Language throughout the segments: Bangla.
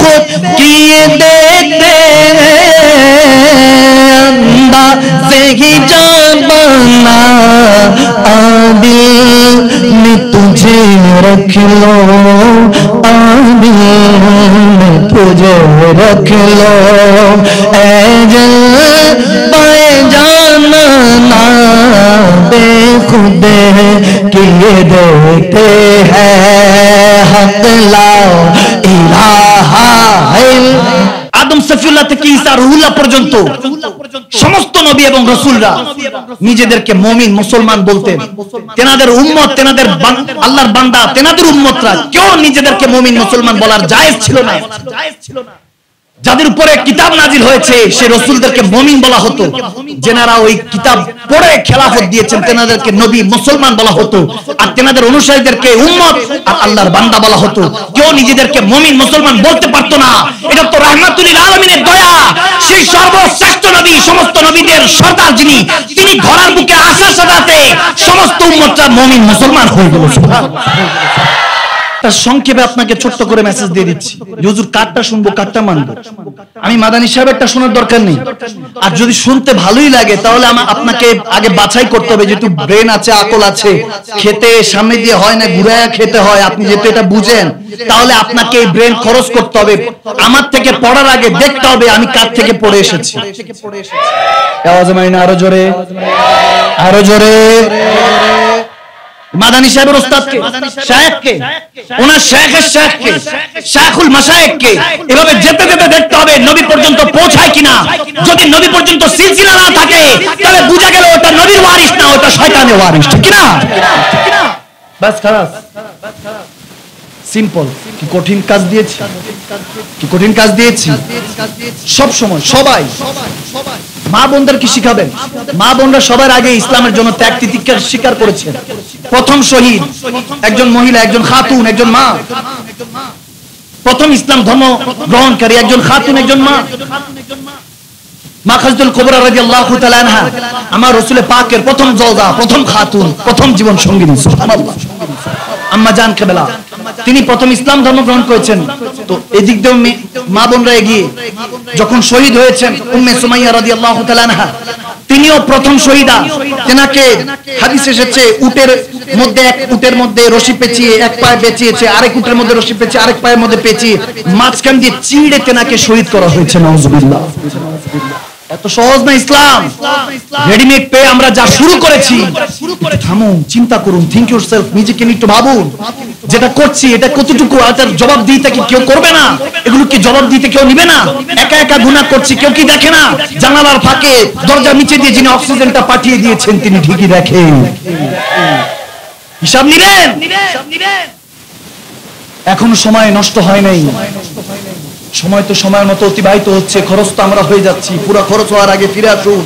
खुद किए देखते अंदाज़े ही जान बना आदिल में तुझे रख लो आदिल में तुझे रख लो ऐ जल पाए जाना बेखुद किए देते हैं हक ला इलाहा आदम सफिउल्लाह থেকে ঈসা রুহুল্লাহ পর্যন্ত সমস্ত নবী এবং রাসূলরা নিজেদেরকে মুমিন মুসলমান বলতেন। তেনাদের উম্মত, তেনাদের আল্লাহর বান্দা, তেনাদের উম্মতরা কেউ নিজেদেরকে মুমিন মুসলমান বলার জায়েজ ছিল না। যাদের উপরে কিতাব নাজিল হয়েছে সেই রাসূলদেরকে মুমিন বলা হতো, যারা ওই কিতাব পড়ে খেলাফত দিয়েছেন তেনাদেরকে নবী মুসলমান বলা হতো, আর তেনাদের অনুসারীদেরকে উম্মত আর আল্লাহর বান্দা বলা হতো। কেউ নিজেদেরকে মুমিন মুসলমান বলতে পারতো না। এটা তো রাহমাতুল লিল আলামিনের দয়া, সেই সর্বশ্রেষ্ঠ নবী, সমস্ত নবীদের সরদার যিনি, তিনি ঘোড়ার বুকে আসার সাথে সমস্ত উম্মতরা মুমিন মুসলমান হয়ে গেল। সুবহানাল্লাহ। সংক্ষেপে আপনাকে ছোট্ট করে মেসেজ দিয়ে দিচ্ছি, হুজুর কারটা শুনবো কারটা মানবো। আমি মাদানী সাহেবেরটা শোনার দরকার নেই, আর যদি শুনতে ভালোই লাগে তাহলে আপনাকে আগে বাছাই করতে হবে, যেহেতু ব্রেন আছে, আকল আছে, খেতে সামনে দিয়ে হয় না, ঘুরায়া খেতে হয়। আপনি যেহেতু এটা বুঝেন তাহলে আপনাকে এই ব্রেন খরচ করতে হবে। আমার থেকে পড়ার আগে দেখতে হবে আমি কার থেকে পড়ে এসেছি। আওয়াজ মাইনা আরো জোরে, আরো জোরে। মাদানী সাহেবের ওস্তাদকে, শায়েখকে, ওনার শায়েখের শায়েখকে, শায়েখুল মাশায়েখকে এভাবে যেতে যেতে দেখতে হবে নবী পর্যন্ত পৌঁছায় কিনা। যদি নবী পর্যন্ত সিলসিলা না থাকে তাহলে বুঝা গেল ওটা নবীর ওয়ারিস না, ওটা শয়তানের ওয়ারিস। ঠিক কিনা? বাস খালাস, সিম্পল। কি কঠিন কাজ দিয়েছি, কি কঠিন কাজ দিয়েছি। সব সময় সবাই মা বোনদের কি শিখাবেন? মা বোনরা সবার আগে ইসলামের জন্য ত্যাগ তিতিক্ষার স্বীকার করেছেন। প্রথম শহীদ একজন মহিলা, একজন খাতুন, একজন মা। প্রথম ইসলাম ধর্ম গ্রহণকারী একজন খাতুন, একজন মা। মা খাদিজাতুল কুবরা রাদিয়াল্লাহু তাআলা আনহা আমার রাসূল পাকের প্রথম জওজা, প্রথম খাতুন, প্রথম জীবন সঙ্গিনী। সুবহানাল্লাহ। আম্মা জান কেবলা তিনি প্রথম ইসলাম ধর্ম গ্রহণ করেছেন। তো এদিক দিয়ে মা বোনরা এগিয়ে যখন শহীদ হয়েছেন উম্মে সুমাইয়া রাদিয়াল্লাহু তাআলা আনহা, তিনিও প্রথম শহীদা। তেনাকে হাদিসে এসেছে উটের মধ্যে, এক উটের মধ্যে রশি পেঁচিয়ে এক পায়ে পেঁচিয়েছে, আরেক উটের মধ্যে রশি পেঁচিয়ে আরেক পায়ের মধ্যে পেঁচিয়ে মাঝখান দিয়ে চিড়ে তেনাকে শহীদ করা হয়েছে। নাউজুবিল্লাহ। এত সহজ না ইসলাম। রেডিমেড পেয়ে আমরা যা শুরু করেছি, থামুন, চিন্তা করুন, থিংক ইউরসেলফ, নিজেকে নিয়ে একটু ভাবুন যেটা করছি এটা কতটুকু, এটার জবাব দিতে কি কেউ করবে না? এগুলো কি জবাব দিতে কেউ নিবে না? একা একা গুনাহ করছি, কেউ কি দেখে না? জানালার ফাঁকে দরজার নিচে দিয়ে যিনি অক্সিজেনটা পাঠিয়ে দিয়েছেন তিনি ঠিকই দেখেন। হিসাব নিবেন। এখনো সময় নষ্ট হয় নাই, সময় তো সময়ের মতো অতিবাহিত হচ্ছে, খরচ তো আমরা হয়ে যাচ্ছি। পুরো খরচ হওয়ার আগে ফিরে আসুন।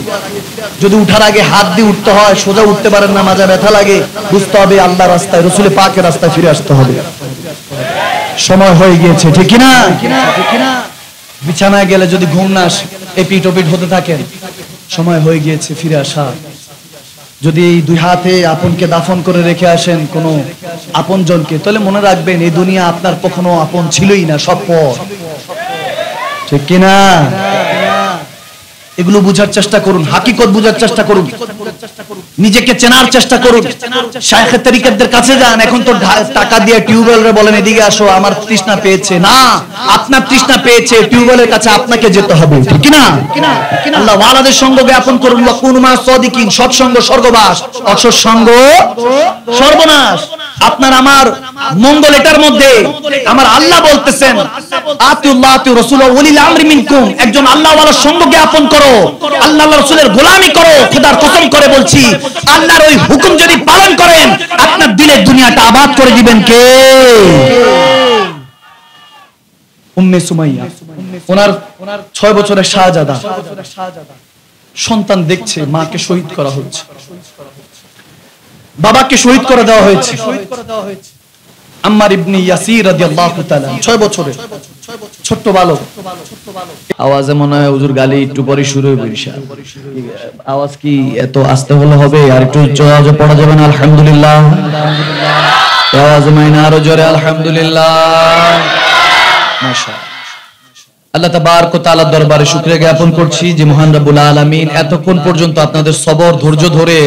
যদি উঠার আগে হাত দিয়ে উঠতে হয়, সোজা উঠতে পারেন না, মাজা ব্যথা লাগে, বুঝতে হবে আল্লাহর রাস্তায়, রাসূল পাকের রাস্তায় ফিরে আসতে হবে। সময় হয়ে গিয়েছে, ঠিক না? বিছানায় গেলে যদি ঘুম না আসে, এপিট ওপিট হতে থাকেন, সময় হয়ে গিয়েছে ফিরে আসা। যদি এই দুই হাতে আপনকে দাফন করে রেখে আসেন কোন আপনজনকে, তাহলে মনে রাখবেন এই দুনিয়া আপনার কখনো আপন ছিলই না, সব পর। ঠিক কিনা? এগুলো বুঝার চেষ্টা করুন, হাকিকত বুঝার চেষ্টা করুন, নিজেকে চেনার চেষ্টা করুন। শায়েখের তরিকতদের কাছে যান। এখন তো টাকা দিয়ে টিউবওয়েলরে বলেন এদিকে আসো আমার তৃষ্ণা পেয়েছে। না, আপনার তৃষ্ণা পেয়েছে, টিউবওয়েলের কাছে আপনাকে যেতে হবে। ঠিক কিনা? আল্লাহ ওয়ালাদের সঙ্গ জ্ঞাপন করুন। ওয়াকুনু মা সাদিকিন, সৎসঙ্গ স্বর্গবাস, অসৎসঙ্গ সর্বনাশ। আপনার আমার মঙ্গল এটার মধ্যে। আমার আল্লাহ বলতেছেন আতিউল্লাহ আতিউ রাসূল ওয়া উলিল আমরি মিনকুম, একজন আল্লাহ ওয়ালার সঙ্গ জ্ঞাপন করো, আল্লাহ রাসূলের গোলামি করো। খোদার কসম করে বলছি, আল্লাহর ওই হুকুম যদি পালন করেন আপনার দিলের দুনিয়াটা আবাদ করে দিবেন কে? উম্মে সুমাইয়া, ওনার 6 বছরের শাহজাদা সন্তান দেখছে মাকে শহীদ করা হচ্ছে, বাবাকে শহীদ করে দেওয়া হয়েছে। আম্মার ইবনে ইয়াসির রাদিয়াল্লাহু তাআলা 6 বছরের ছোট্ট বালক। আওয়াজে মনে হয় হুজুর গালি একটু পরে শুরু হবে ইনশাআল্লাহ। আওয়াজ কি এত আস্তে হলে হবে? আর একটু জোরে পড়া যাবে না? আলহামদুলিল্লাহ। আওয়াজ মাইনা আরো জোরে আলহামদুলিল্লাহ। মাশাআল্লাহ। আল্লাহ তাবারক ওয়া তাআলার দরবারে শুকরিয়া জ্ঞাপন করছি যে মহান রব্বুল আলামিন এতক্ষণ পর্যন্ত আপনাদের সবর ধৈর্য ধরে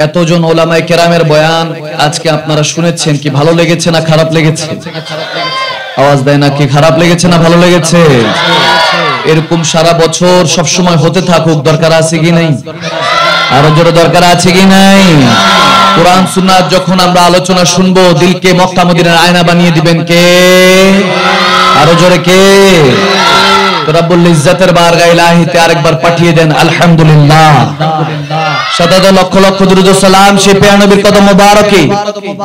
এতজন ওলামায়ে কেরামের বয়ান আজকে আপনারা শুনেছেন, কি ভালো লেগেছে না খারাপ লেগেছে? আওয়াজ দেয় না, কি খারাপ লেগেছে না ভালো লেগেছে? এরকম সারা বছর সব সময় হতে থাকুক, দরকার আছে কি নাই? আরো জোরে দরকার আছে কি নাই? কোরআন সুন্নাত যখন আমরা আলোচনা শুনবো, দিলকে মক্কা মদিনার আয়না বানিয়ে দিবেন কে? আরো জোরে কে? রব্বুল ইজ্জতের বারগাহ ইলাহিতে আরেকবার পাঠিয়ে দেন আলহামদুলিল্লাহ। শত লক্ষ লক্ষ দুরূদ ও সালাম সেই প্রিয় নবীর কদম মোবারকে,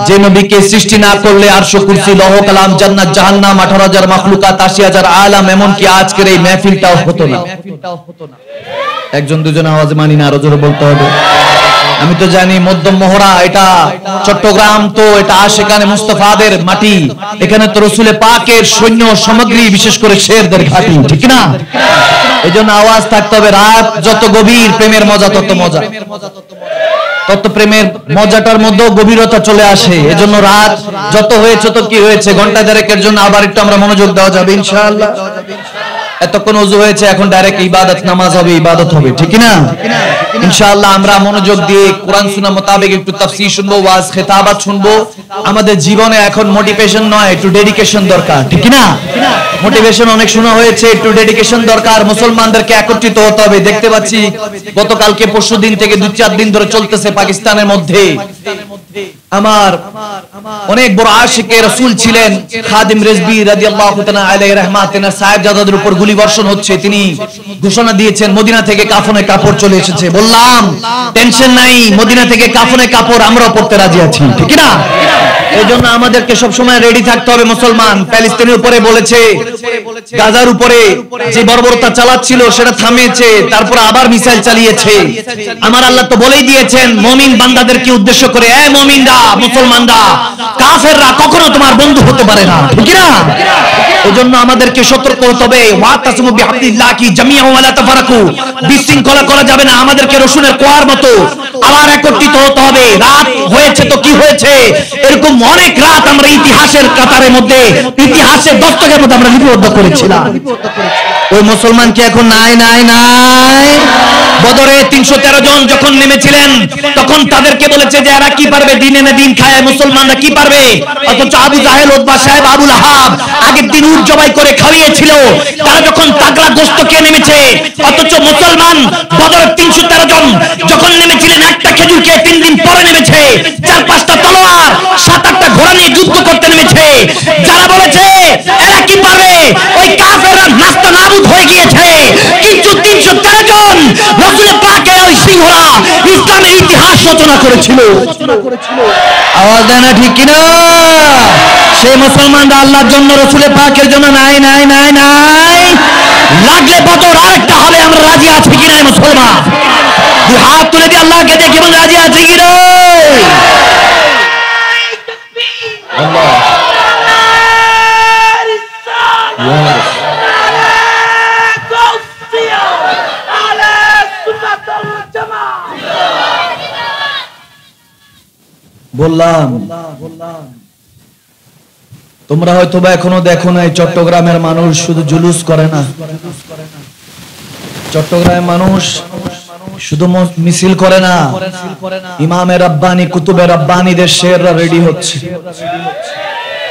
যে নবীকে সৃষ্টি না করলে আরশ কুরসি লৌহ কালাম জান্নাত জাহান্নাম 18,000 মাখলুকাত 80,000 আলাম এমনকি আজকের এই মাহফিলটাও হতো না। একজন দুজন আওয়াজে মানি না, আরো জোরে বলতে হবে। আমি তো জানি মধ্যম মহড়া এটা চট্টগ্রাম, তো এটা আশিকানে মুস্তাফাদের মাটি, এখানে তো রসুলে পাকের সৈন্য সামগ্রী, বিশেষ করে শেরদের ঘাঁটি, ঠিক না? এজন্য আওয়াজ থাকতে হবে। রাত যত গভীর, প্রেমের মজা তত মজা, তত প্রেমের মজাটার মধ্যেও গভীরতা চলে আসে। এজন্য রাত যত হয়েছে তো কি হয়েছে, ঘন্টা দেড়েকের জন্য আবার একটু আমরা মনোযোগ দেওয়া যাবে ইনশাআল্লাহ। এতক্ষণ ওযু হয়েছে, এখন ডাইরেক্ট ইবাদত, নামাজ হবে, ইবাদত হবে, ঠিক না? ইনশাআল্লাহ আমরা মনোযোগ দিয়ে কোরআন সুন্নাহ মোতাবেক একটু তাফসীর শুনবো, ওয়াজ খেতাবাত শুনবো। আমাদের জীবনে এখন মোটিভেশন নয়, একটু ডেডিকেশন দরকার, ঠিক না? মোটিভেশন অনেক শোনা হয়েছে, একটু ডেডিকেশন দরকার। মুসলমানদেরকে একত্রিত হতে হবে। দেখতে পাচ্ছি গতকালকে পরশুদিন থেকে 2-4 দিন ধরে চলতেছে পাকিস্তানের মধ্যে। আমার অনেক বড় আশিকে রাসূল ছিলেন খাদিম রিজভী রাদিয়াল্লাহু তাআলা আলাইহি রাহমাতুল্লাহ, সাহেবজাদাদের উপর গুলি বর্ষণ হচ্ছে। তিনি ঘোষণা দিয়েছেন মদিনা থেকে কাফনে কাপড় চলে এসেছে। বললাম টেনশন নাই, মদিনা থেকে কাফনে কাপড় আমরাও পড়তে রাজি আছি, ঠিক না? এজন্য আমাদেরকে সব সময় রেডি থাকতে হবে। মুসলমান প্যালেস্তানের উপরে বলেছে, গাজার উপরে যে বর্বরতা চালাচ্ছিল সেটা থামিয়েছে, তারপর আবার মিসাইল চালিয়েছে। আমার আল্লাহ তো বলেই দিয়েছেন মুমিন বান্দাদেরকে উদ্দেশ্য করে, এ মুমিনরা, মুসলমানরা, কাফেররা কখনো তোমার বন্ধু হতে পারে না, ঠিক না? এজন্য আমাদেরকে সতর্ক হতে হবে। ওয়াতাসিমু বিহাবলিল্লাহি জামিআন ওয়া লা তাফারাকু, বিশৃঙ্খলা করা যাবে না। আমাদেরকে রসুলের কোয়ার মতো আবার একত্রিত হতে হবে। রাত হয়েছে তো কি হয়েছে, এরকম অনেক রাত আমরা ইতিহাসের কাতারের মধ্যে, ইতিহাসের দস্তকের মধ্যে আমরা লিপিবদ্ধ করেছিলাম। ওই মুসলমান কি এখন নাই? নাই নাই। বদরে 313 জন যখন নেমেছিলেন, তখন তাদেরকে বলেছে যে এরা কি পারবে, দিন এনে দিন খায়, মুসলমানরা কি পারবে? অথচ আবু জাহেল, উতবা সাহেব, আবু লাহাব আগের দিন উট জবাই করে খাওয়িয়েছিল। তারা যখন তাগড়া গোশত খেয়ে নেমেছে, অথচ মুসলমান বদরে 313 জন যখন নেমেছিলেন, একটা খেজুর খেয়ে 3 দিন পরে নেমেছে। 4-5টা তলোয়ার, 7-8টা ঘোড়া নিয়ে যুদ্ধ করতে নেমেছে। যারা বলেছে এরা কি পারবে, ওই কাফেররা নাস্তা নাবুদ হয়ে গিয়েছে। কিন্তু 313 জন রাসূল পাকের ওই সিংহরা ইসলামের ইতিহাস রচনা করেছিল। আওয়াজ দেয় না, ঠিক কিনা? সেই মুসলমানরা আল্লাহর জন্য, রাসূল পাকের জন্য নাই নাই নাই নাই। লাগলে বদর আরেকটা হলে আমরা রাজি আছি কিনা মুসলমান? দুই হাত তুলে দিয়ে আল্লাহকে দেখে বলে রাজি আছি কিনা? আল্লাহ বললাম, তোমরা হয়তো বা এখনো দেখো নাই, চট্টগ্রামের মানুষ শুধু জুলুস করে না। চট্টগ্রামের মানুষ শুধু মিছিল করে না, ইমামে রাব্বানি, কুতুবে রাব্বানিদের শেররা রেডি হচ্ছে।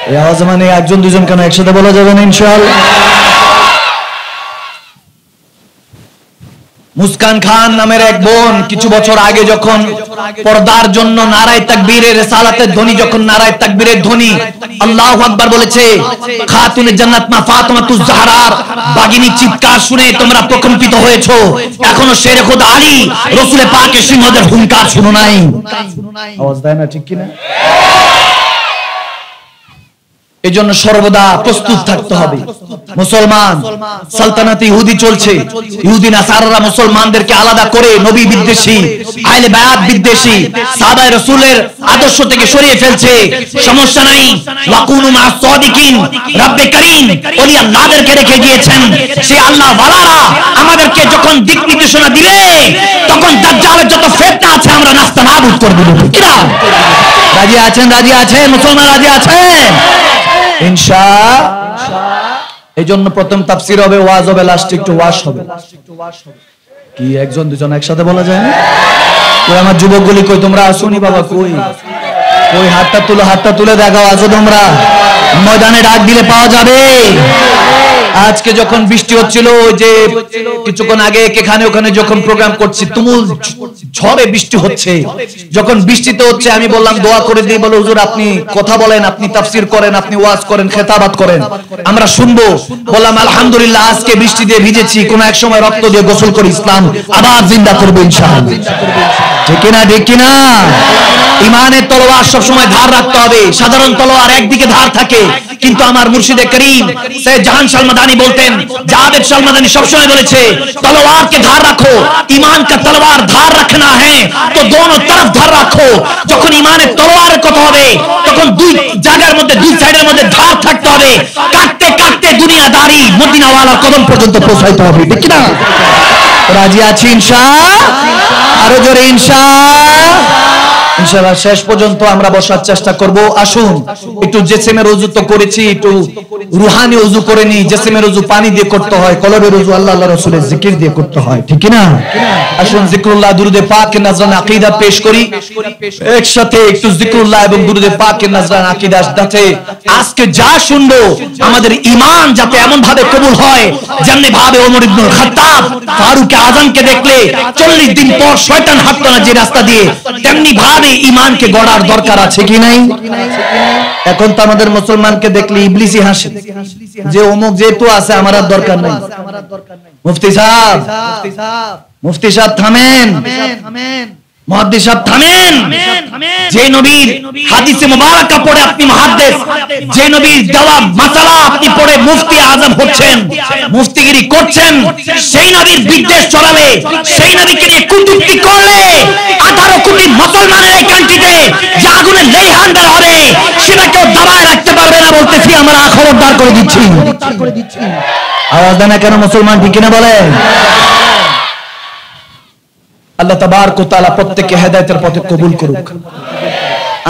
এই আওয়াজ মানে একজন দুজন কেন, একসাথে বলা যাবে না ইনশাআল্লাহ। মুস্কান খান নামের এক বোন কিছু বছর আগে যখন পর্দার জন্য নারায়ে তাকবীরের রিসালাতের ধ্বনি, যখন নারায়ে তাকবীরের ধ্বনি আল্লাহু আকবার বলেছে, খাতুনে জান্নাত মা ফাতিমাতুজ জাহরার বাগিনী চিৎকার শুনে তোমরা প্রকম্পিত হয়েছো। এখনো শেরে খোদা আলী রাসূল পাকের সিংহদের হুঙ্কার শুনো নাই। আওয়াজ দেয় না, ঠিক কি না? এজন্য সর্বদা প্রস্তুত থাকতে হবে। মুসলমান সালতানাতে ইহুদি চলছে, ইহুদি নাসারারা মুসলমানদেরকে আলাদা করে নবী বিদ্বেষী, আহলে বায়াত বিদ্বেষী, সাহাবায়ে রাসূলের আদর্শ থেকে সরিয়ে ফেলছে। সমস্যা নাই, ওয়াকুনু মা'আস সাদিকিন। রব্বে করিম ওলি আল্লাহদেরকে রেখে গিয়েছেন। সেই আল্লাহ ওয়ালারা আমাদেরকে যখন দিক নির্দেশনা দিবে, তখন দাজ্জালের যত ফিতনা আছে আমরা নাস্তা নাবুদ করে দেব, ঠিক না? রাজি আছেন? রাজি আছেন মুসলমান? রাজি আছেন ইনশাআল্লাহ? এই জন্য প্রথম তাফসীর হবে, ওয়াজ হবে, লাস্টে একটু ওয়াজ হবে। কি একজন দুজন একসাথে বলা যায় না? ওই আমার যুবকগুলি কই, তোমরা আসোনি বাবা? কই ওই হাতটা তুলে দেখাও, আসো তোমরা। ময়দানে ডাক দিলে পাওয়া যাবে। আজকে যখন বৃষ্টি হচ্ছিল, ওই যে কিছুক্ষণ আগে এখানে ওখানে যখন প্রোগ্রাম করছি, তুমুল ঝড়ে বৃষ্টি হচ্ছে, যখন বৃষ্টিতে হচ্ছে, আমি বললাম দোয়া করে দিই, বলে হুজুর আপনি কথা বলেন, আপনি তাফসীর করেন, আপনি ওয়াজ করেন, খেতাবাত করেন, আমরা শুনবো। বললাম আলহামদুলিল্লাহ, আজকে বৃষ্টি দিয়ে ভিজেছি, কোন এক সময় রক্ত দিয়ে গোসল করে ইসলাম আবার জিন্দা করবো ইনশাআল্লাহ। ঠিক কিনা? ঠিক কিনা? ইমানের তলোয়ার সবসময় ধার রাখতে হবে। সাধারণ তলোয়ার একদিকে ধার থাকে, কিন্তু আমার মুর্শিদে করিম সৈয়দ জাহান শালমাদানি বলতেন, জাবেদ শালমাদানি সবসময় বলেছে, তলোয়ার কে ধার রাখো, ইমান কা তলোয়ার ধার রাখনা है তো दोनों तरफ ধার রাখো। যখন ইমানের তলোয়ারের কথা হবে, তখন দুই জায়গার মধ্যে, দুই সাইডের মধ্যে ধার থাকতে হবে। কাটতে কাটতে দুনিয়াদারি মদিনাওয়ালার কদম পর্যন্ত পৌঁছাইতে হবে। ঠিক কি না? রাজি আছি ইনশাআল্লাহ? আরো জোরে ইনশাআল্লাহ। ইনশাআল্লাহ শেষ পর্যন্ত আমরা বসার চেষ্টা করব। আসুন একটু জেসেমের ওযু তো করেছি, একটু রুহানি ওযু করে নি। জেসেমের ওযু পানি দিয়ে করতে হয়, কলবের ওযু আল্লাহ আল্লাহ রাসূলের জিকির দিয়ে করতে হয়। ঠিক কি না? আসুন জিকরুল্লাহ, দুরুদে পাক, নাজরান আকীদা পেশ করি একসাথে। একটু জিকরুল্লাহ এবং দুরুদে পাক, নাজরান আকীদা সাথে আজকে যা শুনবো, আমাদের ঈমান যাতে এমন ভাবে কবুল হয়, যেমনি ভাবে ওমর ইবনুল খাত্তাব ফারুক আযমকে দেখলে 40 দিন পর শয়তান হাঁটতো না যে রাস্তা দিয়ে, তেমনি ভাবে ঈমানকে গড়ার দরকার আছে কি নাই? এখন তো আমাদের মুসলমানকে দেখলে ইবলিসই হাসে, যে অমুক যেহেতু আছে আমার আর দরকার নাই। মুফতি সাহেব থামেন, মুহাদ্দিস সাহেব থামেন। যে নবীর হাদিসে মুবারাকা পড়ে আপনি মুহাদ্দিস, যে নবীর দেওয়া মাসালা আপনি পড়ে মুফতি আজম হচ্ছেন, মুফতিগিরি করছেন, সেই নবীর বিদ্বেষ ছড়ালে, সেই নবীকে নিয়ে কটূক্তি করলে 18 কোটি মুসলমানের এই কান্ট্রিতে যে আগুনে লেহান বের হবে, সেটা কেউ দাবায় রাখতে পারবে না। বলতেছি আমরা খবরদার করে দিচ্ছি। আওয়াজ দেন না কেন মুসলমান? ঠিক কিনা বলেন? আল্লাহ তাবারক ওয়া তাআলা প্রত্যেককে হেদায়েতের পথে কবুল করুক।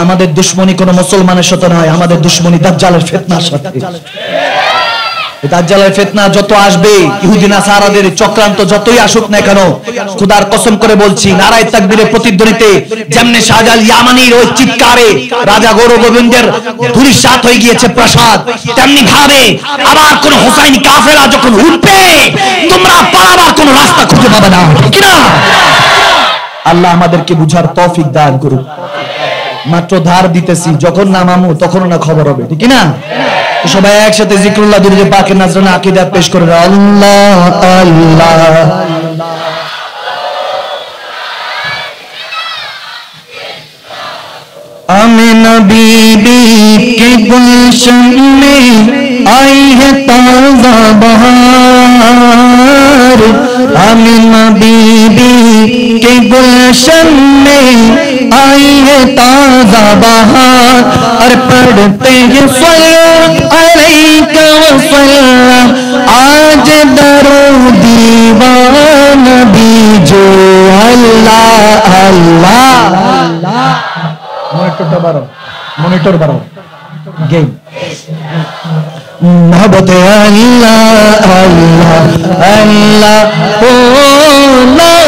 আমাদের দুশমনী কোন মুসলমানের সাথে নয়, আমাদের দুশমনী দাজ্জালের ফিতনার সাথে। দাজ্জালের ফিতনা যত আসবে, ইহুদি নাসারাদের চক্রান্ত যতই আসুক না কেন, খোদার কসম করে বলছি, নারায়ে তাকবীরের প্রতিধ্বনিতে যেমনে শাহজালাল ইয়ামানির ওই চিৎকারে রাজা গৌরগোবিন্দের ধূলিসাৎ হয়ে গিয়েছে প্রাসাদ, তেমনি ভাবে আবার কোন হোসাইনি কাফেলা যখন উঠবে, তোমরা পালাবার কোন রাস্তা খুঁজে পাবে না। ঠিক না? আল্লাহ আমাদেরকে বুঝার তৌফিক দান করুক। মাত্র ধার দিতেছি, যখন নামামু তখন না খবর হবে। ঠিক না? সবাই একসাথে জিকরুল্লাহ, দুরূদে পাক, নাজরান আকীদা পেশ করে আল্লাহ আল্লাহ। आमिना बीबी के गुलशन में आई है ताज़ा बहार, आमिना बीबी के गुलशन में आई है ताज़ा बहार, और पढ़ते हैं सल्लल्लाहु अलैहि वसल्लम आज दरूदी व नबी जो अल्लाह अल्लाह। Monitor বাড়ো game. মোহব্বতে আল্লাহ আল্লাহ আল্লাহ ও লা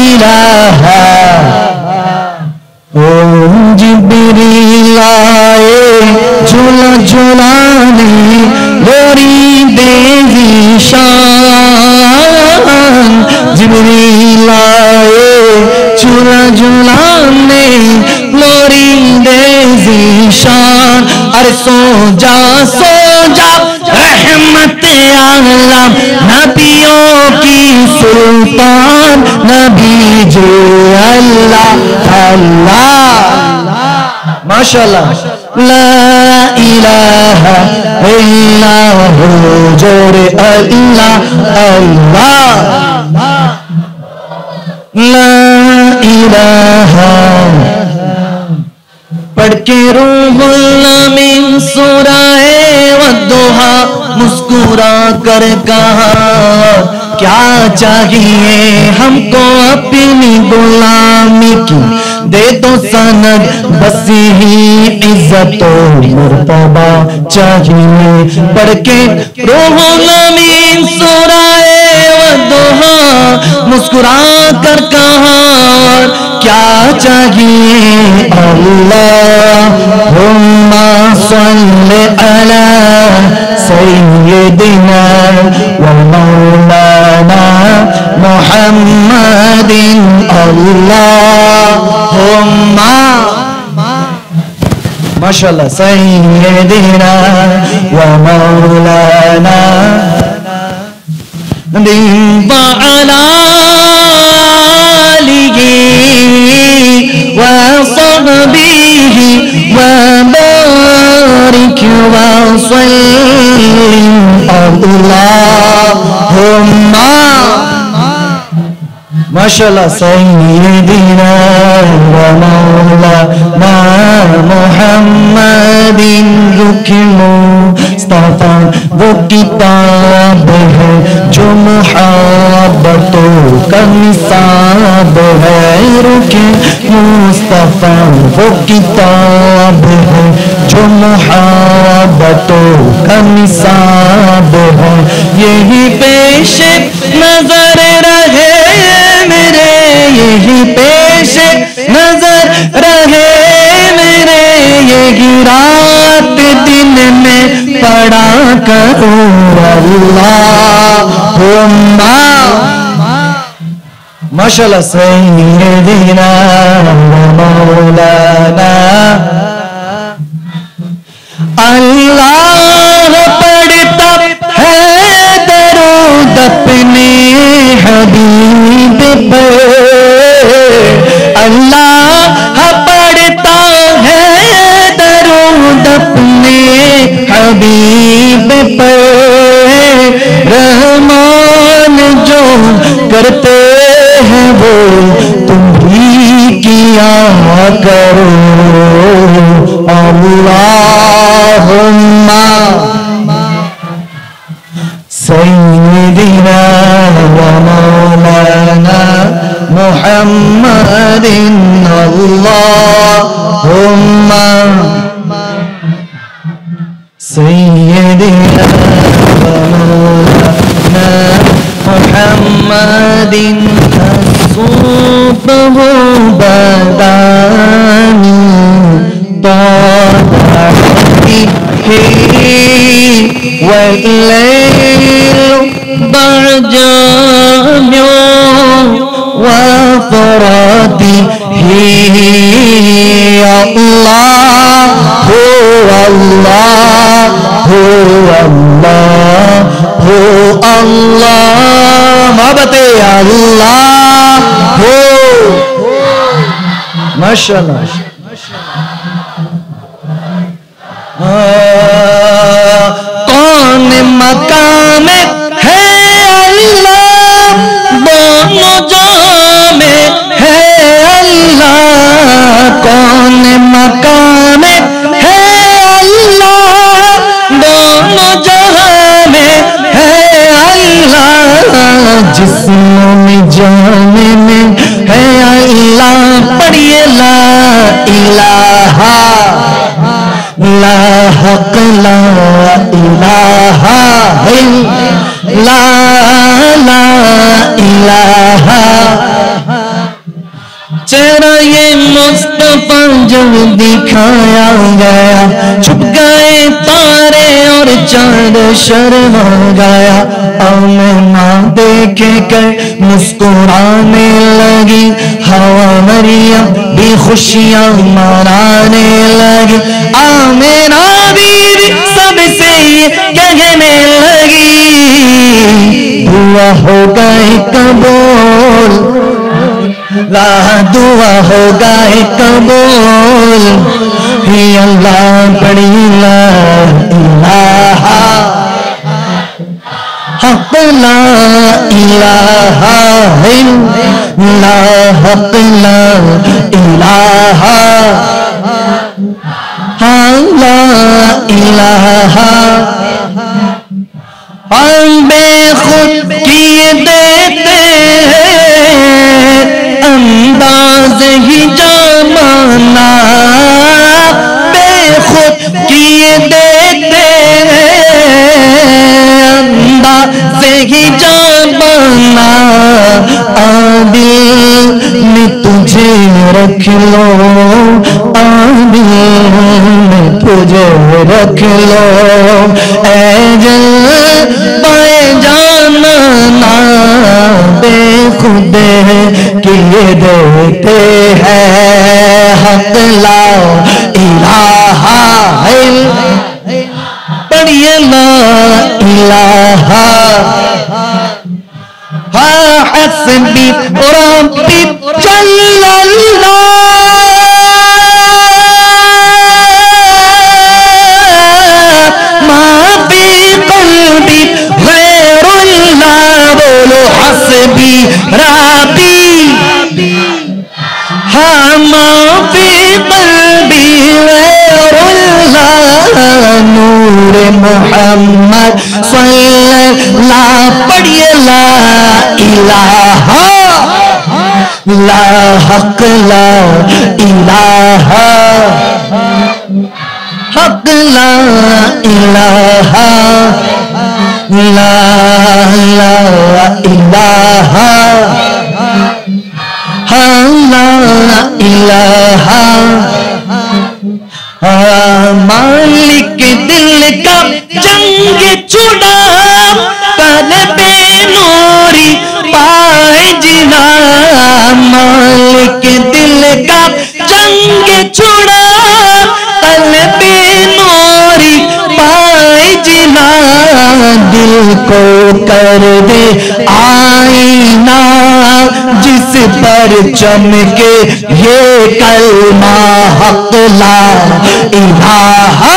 ইলাহা। ও জিবরিল আয়ে ঝুলা ঝুলানে লোরি দেহি শান, জিবরিল আয়ে ঝুলা ঝুলানে लोरी दे ज़ीशान। अरे सो जा रहमत आलम नबियों की सुल्तान नबी जो अल्लाह अल्लाह। माशाअल्लाह। ला इलाहा इल्लल्लाहु जोड़े अल्लाह अल्लाह। ला इलाहा पढ़ के रूहुल अमीन सूराए वद्दुहा मुस्कुरा कर कहा, क्या चाहिए हमको अपनी गुलामी की दे दो सनद बस ही इज्जत मर्तबा चाहिए पढ़ के रूहुल अमीन सुराए वदुहा मुस्कुरा कर कहा क्या चाहिए अल्लाहुम्मा सल्ली अला सय्यिदिना व मौलाना मुहम्मदिन अल्लाहुम्मा माशाअल्लाह सय्यिदिना व मौलाना व अला وصحبه وبارك وسلم اللهم ما شاء الله سيدنا ومولانا محمد मुस्तफा वो किताब है जो मुहब्बतों का निसाब है रुके मुस्तफा वो किताब है जो मुहब्बतों का निसाब है यही पेश नजर रहे मेरे यही पेश नजर रहे मेरे यही रात दिन में पढ़ा करूं अल्लाहुम्मा माशाअल्लाह सय्यिदिना व मौलाना अल्लाह पढ़ता है दरूद अपने हबीब पर अल्लाह पढ़ता है दरूद अपने हबीब पर रहमान जो करते हैं वो तुम भी किया करो अल्लाहुम्मा सय्यिदिना व मौलाना मुहम्मदिन अल्लाहुम्मा सय्यिदिना व मौलाना मुहम्मदिन सुबहु बदानी तादाही والليل برجامي وفراده الله هو الله هو الله هو الله محبت الله هو ما شاء الله कौन मकाम है अल्लाह दोनों जहां में है अल्लाह कौन मकाम है अल्लाह दोनों जहां में है अल्लाह जिस्म में जान में है अल्लाह पढ़िए ला इलाहा ला हक ला इलाहा ला ला इलाहा चेहरा ये मुस्तफा जब दिखाया गया छुप गए तारे और चांद शर्मा गया आमना देखे कर मुस्कुराने लगी हवा मरियम भी खुशियां मनाने लगी आमना बीवी सबसे कहने लगी दुआ हो गए कबूल ला दुआ हो गए कबूल ही अल्लाह बड़ी ला इलाहा हक ला इलाहा ला हक ला इलाहा ला इलाहा हम बेखुद किए देते अंदाज अंदाज़े ही जमाना बेखुद किए देते हैं, अंदाज़े ही जमाना आदिल में तुझे रख लो, आदिल में तुझे रख लो, ऐ जल पाए जाना ना बेखुद किए देते हैं, हक ला इलाहा पढ़िए ला इलाहा हस्बी रब्बी जल्लल्लाह मा फी क़ल्बी गैरुल्लाह, बोलो हस्बी रब्बी, हाँ मा फी क़ल्बी गैरुल्लाह, नूर मोहम्मद सल्लल्लाह, पढ़िए ला इलाहा ला हक ला इलाहा, हक ला इलाहा ला ला इलाहा, हाँ ला इलाहा, मालिक दिल का जंग छुड़ा, तलबे नूरी पाए जिना, मालिक दिल का जंग छुड़ा, तलबे नूरी पाए जिना, दिल को कर दे आईना जिस पर चमके ये कलमा, हक ला इलाहा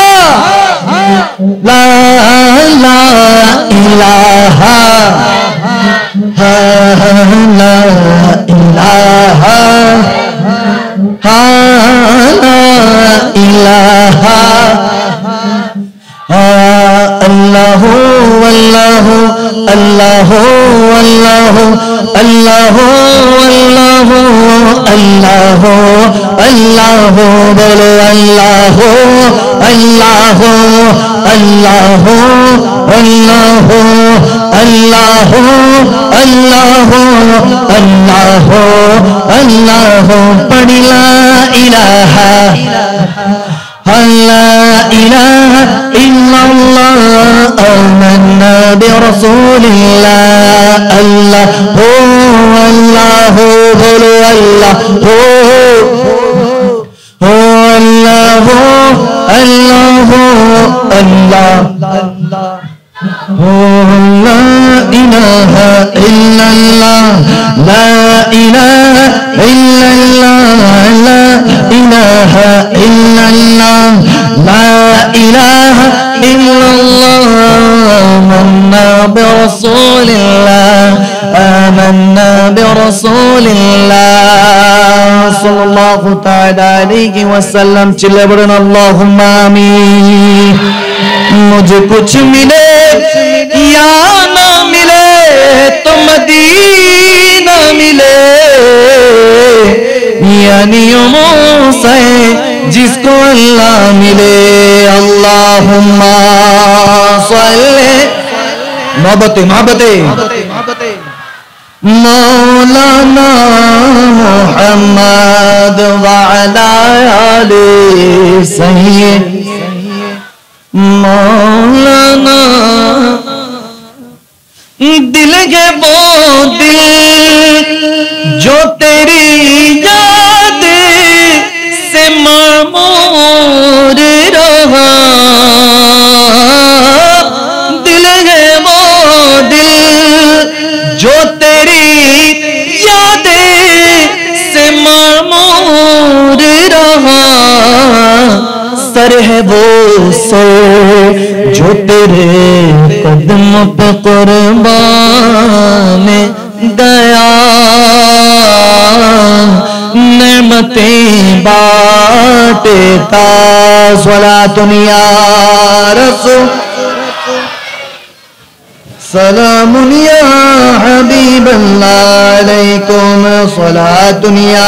ला ला इलाहा, ला इलाहा, ला इलाहा, अल्लाह अल्लाह अल्लाह अल्लाह अल्लाह अल्लाह अल्लाह अल्लाह, बोलो अल्लाह अल्लाह अल्लाह अल्लाह अल्लाह अल्लाह अल्लाह अल्लाह, पढ़ ला इलाहा ला इलाहा इल्लल्लाह, आमन्ना बिरसूलिल्लाह, अल्लाह हो अल्लाह हो, बोलो अल्लाह हो अल्लाह हो अल्लाह हो अल्लाह हो, ला इलाहा इल्लल्लाह, ला इलाहा इल्लल्लाह, ला इलाहा इल्लल्लाह, ला इलाहा इल्लल्लाह, आमन्ना बिरसूलिल्लाह, आमन्ना बिरसूलिल्लाह सल्लल्लाहु तआला अलैहि वसल्लम, चिल्ले बोलें अल्लाहुम्मा आमीन। मुझे कुछ मिले या ना मिले तो मदीना मिले, यानी से जिसको अल्लाह मिले, अल्लाहुम्मा सल्ले मोहब्बते मोहब्बते मौलाना मुहम्मद व अला आले सय्यद, मौलाना दिल है वो दिल जो तेरी याद से मामूर रहा, दिल है वो दिल जो तेरी याद से मामूर रहा, सर है वो सर जो तेरे कदम पे कुर्बान गया, नेमतें बांटता सलातुन या रसूल सलामुन या हबीबल्लाह अलैकुम सलातुन या।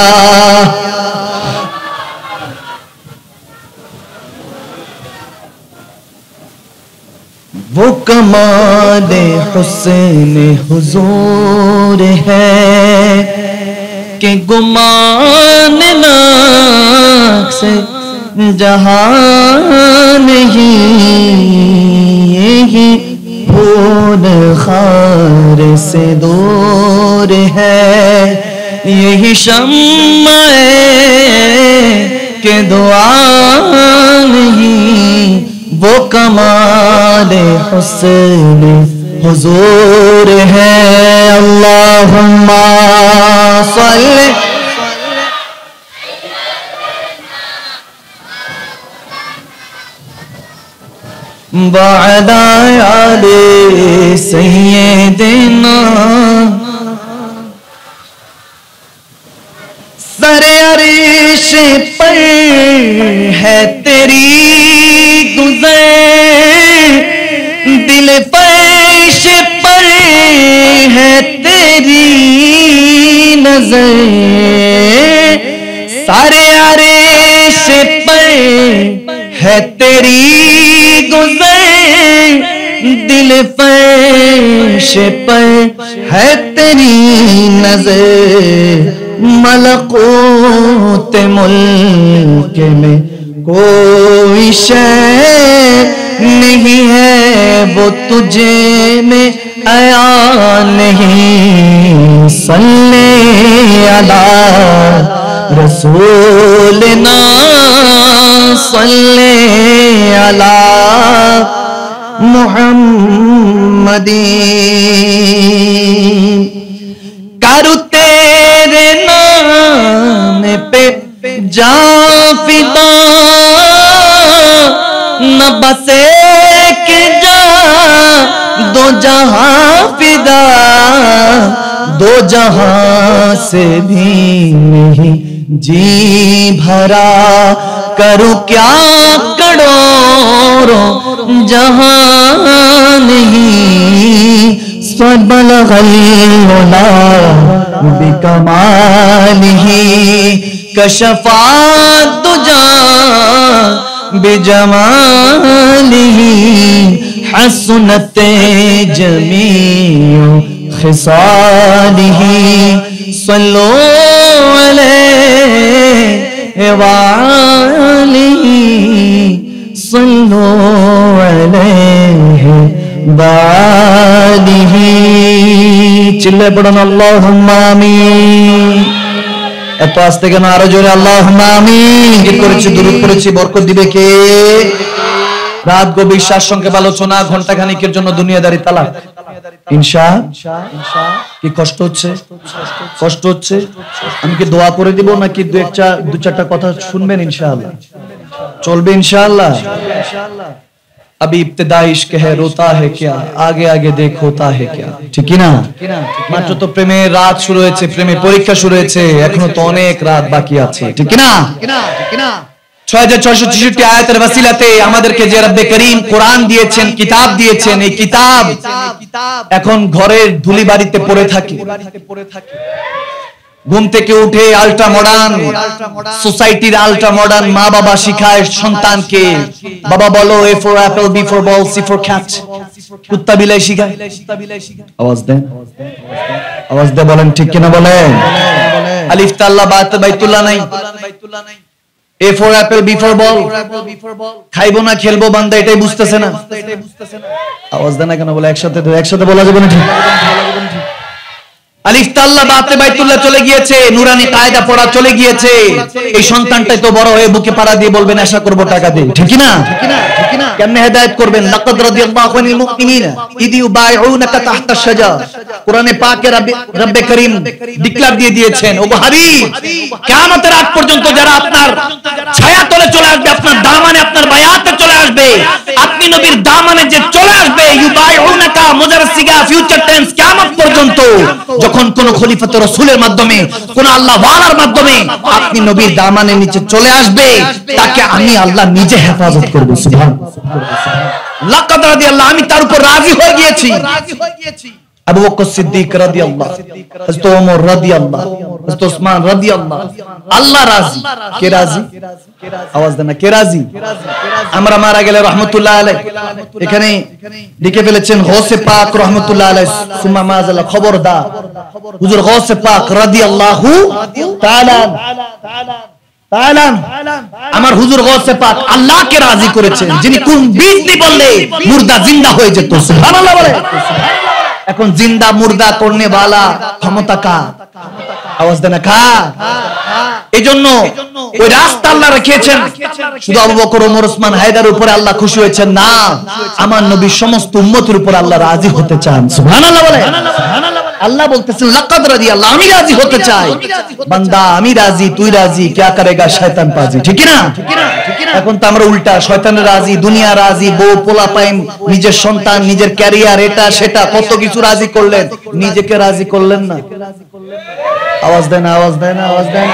वो कमाल हुस्न हुजूर है कि गुमान नाक से जहां नहीं, यही फूल खार से दूर है, यही शम्माए के दुआ नहीं, वो कमाल हुस्न हुजूर है। अल्लाहुम्मा सल्ली वअला आले सय्यिदना। सरे अरीश पर है तेरी गुज़र, दिल फर्श पर है तेरी नजर, सारे अरीश पर है तेरी गुज़र, दिल फर्श पर है तेरी नजर, मलकूत मुल्क में कोई शय नहीं है वो तुझे में आया नहीं। सल्ले अला रसूलना सल्ले अला मुहम्मदीन। करू तेरे नाम पे जा फिदा, न बसे के जा दो जहां फिदा, दो जहां से भी नहीं जी भरा, करूं क्या करोड़ों जहां नहीं। सबलगल मौला बिकमालिही, कशफा तुजा बिजमालिही, हसनत जमीउ खिसालिही। सल्लो अलैहि वालिही, सल्लो अलैहि वालिही। चिल्ले पड़न अल्लाहुम्मा आमीन। এত আস্তে কেন? আরো জোরে আল্লাহুম্মা আমিন। কি করেছি? দুরূদ পড়েছি। বরকত দিবে কে? রাত গভীর শ্বাস সংক্ষেপ আলোচনা, ঘন্টা খানিকের জন্য দুনিয়াদারি তালাক। ইনশাআল্লাহ। কি কষ্ট হচ্ছে? কষ্ট হচ্ছে? আমি কি দোয়া করে দিব নাকি দু চারটা কথা শুনবেন? ইনশাআল্লাহ চলবে। ইনশাআল্লাহ। अभी इब्तिदा इश्क है रोता है क्या, आगे आगे देख होता है क्या। ঠিক কি না? মাত্র তো প্রেমের রাত শুরু হয়েছে, প্রেমের পরীক্ষা শুরু হয়েছে, এখনো তো অনেক রাত বাকি আছে। ঠিক কি না? 6666 আয়াতের ওসিলাতে আমাদেরকে যে রব্বে করিম কোরআন দিয়েছেন, কিতাব দিয়েছেন, এই কিতাব এখন ঘরের ধুলিবাড়িতে পড়ে থাকে। ঘুম থেকে উঠে আল্ট্রা মডার্ন সোসাইটির আল্ট্রা মডার্ন মা বাবা শিখায় সন্তানকে, বাবা বলো A for apple, B for ball, C for cat, কুত্তা বিলাই শিখায়। আওয়াজ দেন, আওয়াজ দে, বলেন ঠিক কিনা বলেন। আলিফ তাল্লা বা বাইতুল্লাহ নাই। A for apple, B for ball, খাইবো না খেলবো বান্দা, এটাই বুঝতেছে না। আওয়াজ দেন না কেন? বলে একসাথে বলা যাবে না? ঠিক। আলিফ তাল্লা বাতে বাইতুল্লাহ চলে গিয়েছে, নুরানি কায়দা পড়া চলে গিয়েছে। এই সন্তানটাই তো বড় হয়ে বুকে পাড়া দিয়ে বলবেন আশা করব টাকা দে। ঠিক না? কেমনে হেদায়েত করবেন? লাকাদ রাদিয়াল্লাহু আনিল মুমিনিনা ইদ ইউবাইউনাকা তাহতা শাজার। কোরআনে পাকে রব্বে করিম ডিক্লেয়ার দিয়ে দিয়েছেন, ওগো হাবিব, কিয়ামতের আগ পর্যন্ত যারা আপনার ছায়া তলে চলে আসবে, আপনার দামানে, আপনার বায়াতে চলে আসবে, আপনি নবীর দামানে যে চলে আসবে, ইউবাইউনাকা মুজারসিগা ফিউচার টেন্স, কিয়ামত পর্যন্ত যখন কোন খলিফাতে রাসূলের মাধ্যমে, কোন আল্লাহ ওয়ালার মাধ্যমে আপনি নবীর দামানের নিচে চলে আসবে, তাকে আমি আল্লাহ নিজে হেফাজত করব। সুবহানাল্লাহ। লাকাদ রাদিয়াল্লাহু, আমি তার উপর রাজি হয়ে গিয়েছি। আবু বকর সিদ্দিক রাদিয়াল্লাহু, হযরত ওমর রাদিয়াল্লাহু, হযরত ওসমান রাদিয়াল্লাহু, আল্লাহ রাজি। কে রাজি? আওয়াজ দেন না, কে রাজি? আমরা মারা গেলে রহমাতুল্লাহ আলাইহি এখানে লিখে ফেলেছেন গৌসে পাক রহমাতুল্লাহ আলাইহি সুম্মা মাযাল্লাহ, খবরদার হুজুর গৌসে পাক রাদিয়াল্লাহু তাআলা আমার হুজুর গৌসে পাক আল্লাহকে রাজি করেছেন, যিনি কোন বিজলি বললে মুর্দা জিন্দা হয়ে যেত। সুবহানাল্লাহ বলে। এখন জিন্দা মুর্দা করনে वाला ক্ষমতা কার? আওয়াজ দেন না, কার? এজন্য ওই রাস্তা আল্লাহ রেখেছেন। শুধু আবু বকর, ওমর, ওসমান, হায়দারের উপরে আল্লাহ খুশি হয়েছেন না, আমার নবীর সমস্ত উম্মতের উপর আল্লাহ রাজি হতে চান। সুবহানাল্লাহ বলে। আল্লাহ বলতেছেন লাকাদ রাদিয়াল্লাহু, আমি রাজি হতে চাই। বান্দা আমি রাজি, তুই রাজি, क्या करेगा শয়তান পাজি। ঠিক না? এখন তো আমরা উল্টা, শয়তানের রাজি, দুনিয়া রাজি, বউ পোলা পাইন, নিজের সন্তান, নিজের ক্যারিয়ার, এটা সেটা কত কিছু রাজি করলেন, নিজেকে রাজি করলেন না। আওয়াজ দেন, আওয়াজ দেন, আওয়াজ দেন।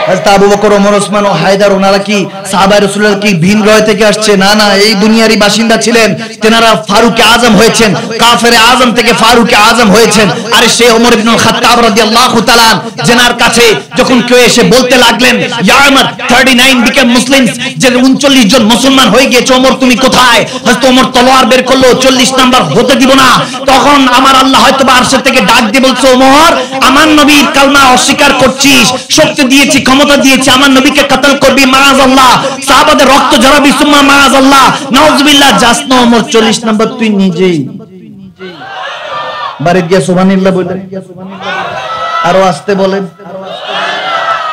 হযরত আবু বকর, ওমর, ওসমান ও হায়দার ওনারা কি সাহাবায়ে রাসূলুল্লাহ কি ভিন গ্রহ থেকে আসছে? না না, এই দুনিয়ারই বাসিন্দা ছিলেন। তেনারা ফারুক আজম হয়েছেন, কাফেরে আজম থেকে ফারুক আজম হয়েছেন। আরে সে ওমর ইবনুল খাত্তাব রাদিয়াল্লাহু তাআলা জেনার কাছে যখন কেউ এসে বলতে লাগলেন ইয়া উমর 39 বিকেম মুসলিমস, যে 39 জন মুসলমান হয়ে গিয়েছে, ওমর তুমি কোথায়? হযরত ওমর তলোয়ার বের করলো, 40 নাম্বার হতে দিব না। তখন আমার আল্লাহ হয়তোবা আরশ থেকে ডাক দিয়ে বলছে, ওমর আমার নবীর কালমা অস্বীকার করছিস, শক্তি দিয়েছি, ক্ষমতা দিয়েছি, আমার নবীকে কতল করবি, মাআযাল্লাহ, সাহাবাদের রক্ত ঝরাবি, সুম্মা মাআযাল্লাহ, নাউযুবিল্লাহ, যাস না ওমর 40 নাম্বার তুই নিজেই। বাড়ি গিয়ে সুবহানাল্লাহ বলেন, আরো আসতে বলেন।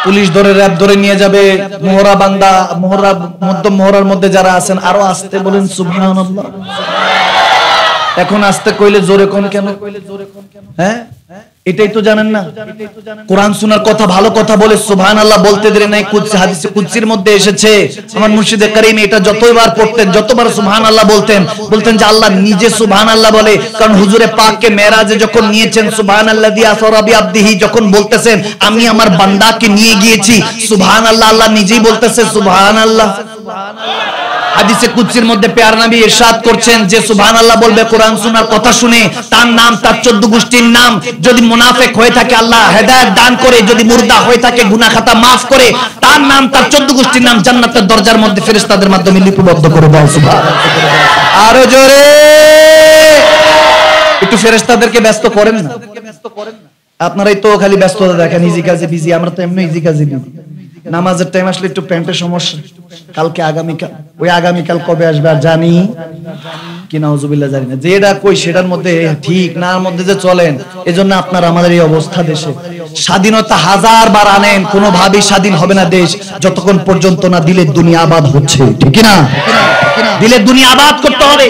পুলিশ ধরে র‍্যাব ধরে নিয়ে যাবে, মোহরা বান্দা, মোহরা মধ্য মোহরার মধ্যে যারা আছেন আরো আসতে বলেন সুবহানাল্লাহ। এখন আসতে কইলে জোরে কোন কেন? হ্যাঁ, এটাই তো জানেন না। কোরআন শোনার কথা, ভালো কথা বলে সুবহানাল্লাহ বলতে দেরি নাই। কুদসি হাদিসে কুদসির মধ্যে এসেছে, আমার মুর্শিদে কারীম এটা যতবার পড়তেন, যতবার সুবহানাল্লাহ বলতেন, বলতেন যে আল্লাহ নিজে সুবহানাল্লাহ বলে। কারণ হুজুরে পাককে মেরাজে যখন নিয়েছেন, সুবহানাল্লাযী আসরা বিআবদিহি যখন বলতেছেন আমি আমার বান্দাকে নিয়ে গিয়েছি, সুবহানাল্লাহ, আল্লাহ নিজেই বলতেছে সুবহানাল্লাহ। হাদিসে কুদসির মধ্যে প্যার নবী ইরশাদ করছেন যে সুবহানাল্লাহ বলবে কোরআন শোনার কথা শুনে, তার নাম, তার 14 গোষ্ঠীর নাম, যদি মুনাফিক হয়ে থাকে আল্লাহ হেদায়েত দান করে, যদি মুর্দা হয়ে থাকে গুনাহ খাতা maaf করে, তার নাম, তার 14 গোষ্ঠীর নাম জান্নাতের দরজার মধ্যে ফেরেশতাদের মাধ্যমে লিপিবদ্ধ করে দাও। সুবহানাল্লাহ। আরো জোরে একটু ফেরেশতাদেরকে ব্যস্ত করেন না। আপনারাই তো খালি ব্যস্ততা দেখেন, ইজি কাজে বিজি, আমরা তো এমনি ইজি কাজে বিজি। নামাজের টাইম আসলে একটু প্যান্টের সমস্যা, কালকে আগামীকাল, ওই আগামীকাল কবে আসবে আর জানি কি নাউজুবিল্লাহ জানি না, যেটা কই সেটার মধ্যে ঠিক নার মধ্যে যে চলেন, এজন্য আপনার আমাদের এই অবস্থা। দেশে স্বাধীনতা হাজার বার আনেন, কোনোভাবেই স্বাধীন হবে না দেশ যতক্ষণ পর্যন্ত না দিলের দুনিয়া আবাদ হচ্ছে। ঠিক না? দিলের দুনিয়া আবাদ করতে হবে।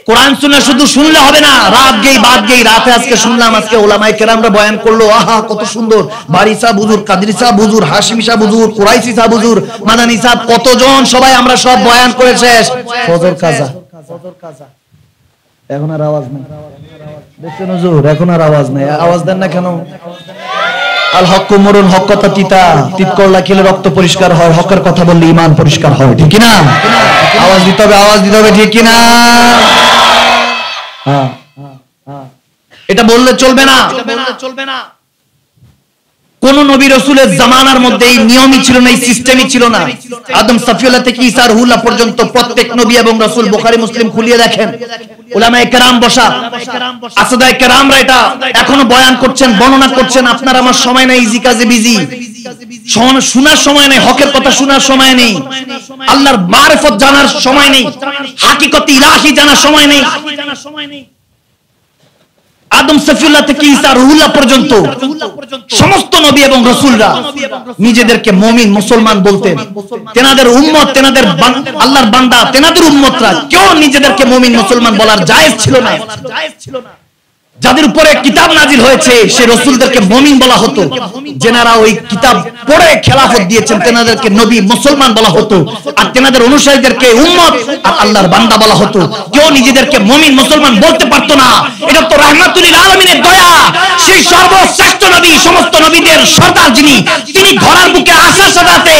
কোরআন শুনে শুধু শুনলে হবে না, রাত গেই বাদ গেই। রাতে আজকে শুনলাম, আজকে ওলামায়ে কেরামরা বয়ান করলো, আহা কত সুন্দর। বারি সাহেব হুজুর, কাদরি সাহেব হুজুর, হাশিমি সাহেব হুজুর, কুরাইশি সাহেব হুজুর, মাদানী সাহেব, কতজন সবাই আমরা সব বয়ান করে শেষ। ফজর কাজা, এখন আর আওয়াজ নেই। দেখছেন হুজুর, এখন আর আওয়াজ নেই। আওয়াজ দেন না কেন? আল হক মরুন, হক কথা তিতা, তিত করলা খেলে রক্ত পরিষ্কার হয়, হকের কথা বললে ঈমান পরিষ্কার হয়। ঠিক না? আওয়াজ দিতে হবে, আওয়াজ দিতে হবে। ঠিক না? হ্যাঁ, এটা বললে চলবে না। কোন নবী রাসূলের জামানার মধ্যে এই নিয়মই ছিল না, এই সিস্টেমই ছিল না। আদম সাফিউল্লাহ থেকে ঈসা রুহুল্লাহ পর্যন্ত প্রত্যেক নবী এবং রাসূল, বুখারী মুসলিম খুলিয়ে দেখেন, উলামায়ে কেরাম বসা, আসাদায়ে কেরামরা এটা এখনো বয়ান করছেন, বর্ণনা করছেন। আপনার আমার সময় নাই, ইজি কাজে বিজি, শোনার সময় নেই, হকের কথা শোনার সময় নেই, আল্লাহর মারিফত জানার সময় নেই, হাকিকত ইলাহি জানার সময় নেই। আদম সাফিউল্লাহ থেকে ঈসা রুহুল্লাহ পর্যন্ত সমস্ত নবী এবং রাসূলরা নিজেদেরকে মুমিন মুসলমান বলতেন। তেনাদের উম্মত, তেনাদের আল্লাহর বান্দা, তেনাদের উম্মতরা কেউ নিজেদেরকে মুমিন মুসলমান বলার জায়েজ ছিল না। যাদের উপরে কিতাব নাজিল হয়েছে সে রাসূলদেরকে মুমিন বলা হতো। যারা ওই কিতাব পড়ে খেলাফত দিয়েছেন তেনাদেরকে নবী মুসলমান বলা হতো, আর তেনাদের অনুসারীদেরকে উম্মত আর আল্লাহর বান্দা বলা হতো। কেউ নিজেদেরকে মুমিন মুসলমান বলতে পারতো না। এটা তো রাহমাতুল লিল আলামিনের দয়া। সেই সর্বশ্রেষ্ঠ নবী, সমস্ত নবীদের সরদার যিনি, তিনি ঘোড়ার বুকে আসার সাথে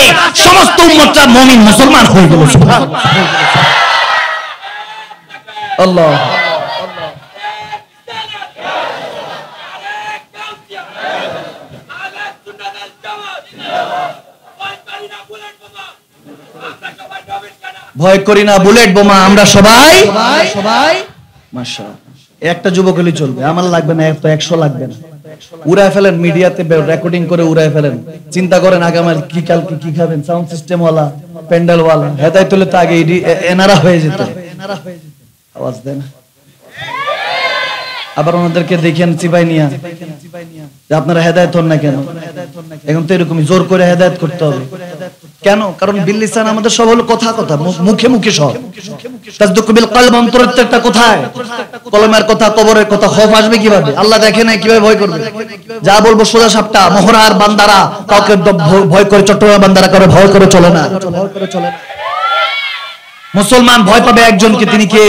সমস্ত উম্মতরা মুমিন মুসলমান হয়ে গেল। সুবহানাল্লাহ। আল্লাহ ভয় করি না বুলেট বোমা আমরা সবাই মাশাআল্লাহ একটা যুবক হলে চলবে আমার লাগবে না এত 100 লাগবে না উড়ায় ফেলেন মিডিয়াতে রেকর্ডিং করে উড়ায় ফেলেন চিন্তা করেন আগামী কি কালকে কি খাবেন সাউন্ড সিস্টেম ওয়ালা প্যান্ডেল ওয়ালা হেদায়েত হলে তো আগে এনারা হয়ে যেত আওয়াজ দেন আবার ওনাদেরকে দেখেন চিপাই নিয়া যে আপনারা হেদায়েত হন না কেন এখন তো এরকমই জোর করে হেদায়েত করতে হবে কেন কারণ বিল্লিসান আমাদের সব হলো কথা কথা মুখে মুখে সব তাসদুক বিল কলব অন্তরের একটা কোথায় কলমের কথা কবরের কথা খৌফ আসবে কিভাবে আল্লাহ দেখে না কিভাবে ভয় করবে যা বলবো সোজা সাপটা মোহরার বান্দারা কাউকে ভয় করে চট্টগ্রাম বান্দারা করে ভয় করে চলে না মুসলমান ভয় পাবে একজনকে তিনি কে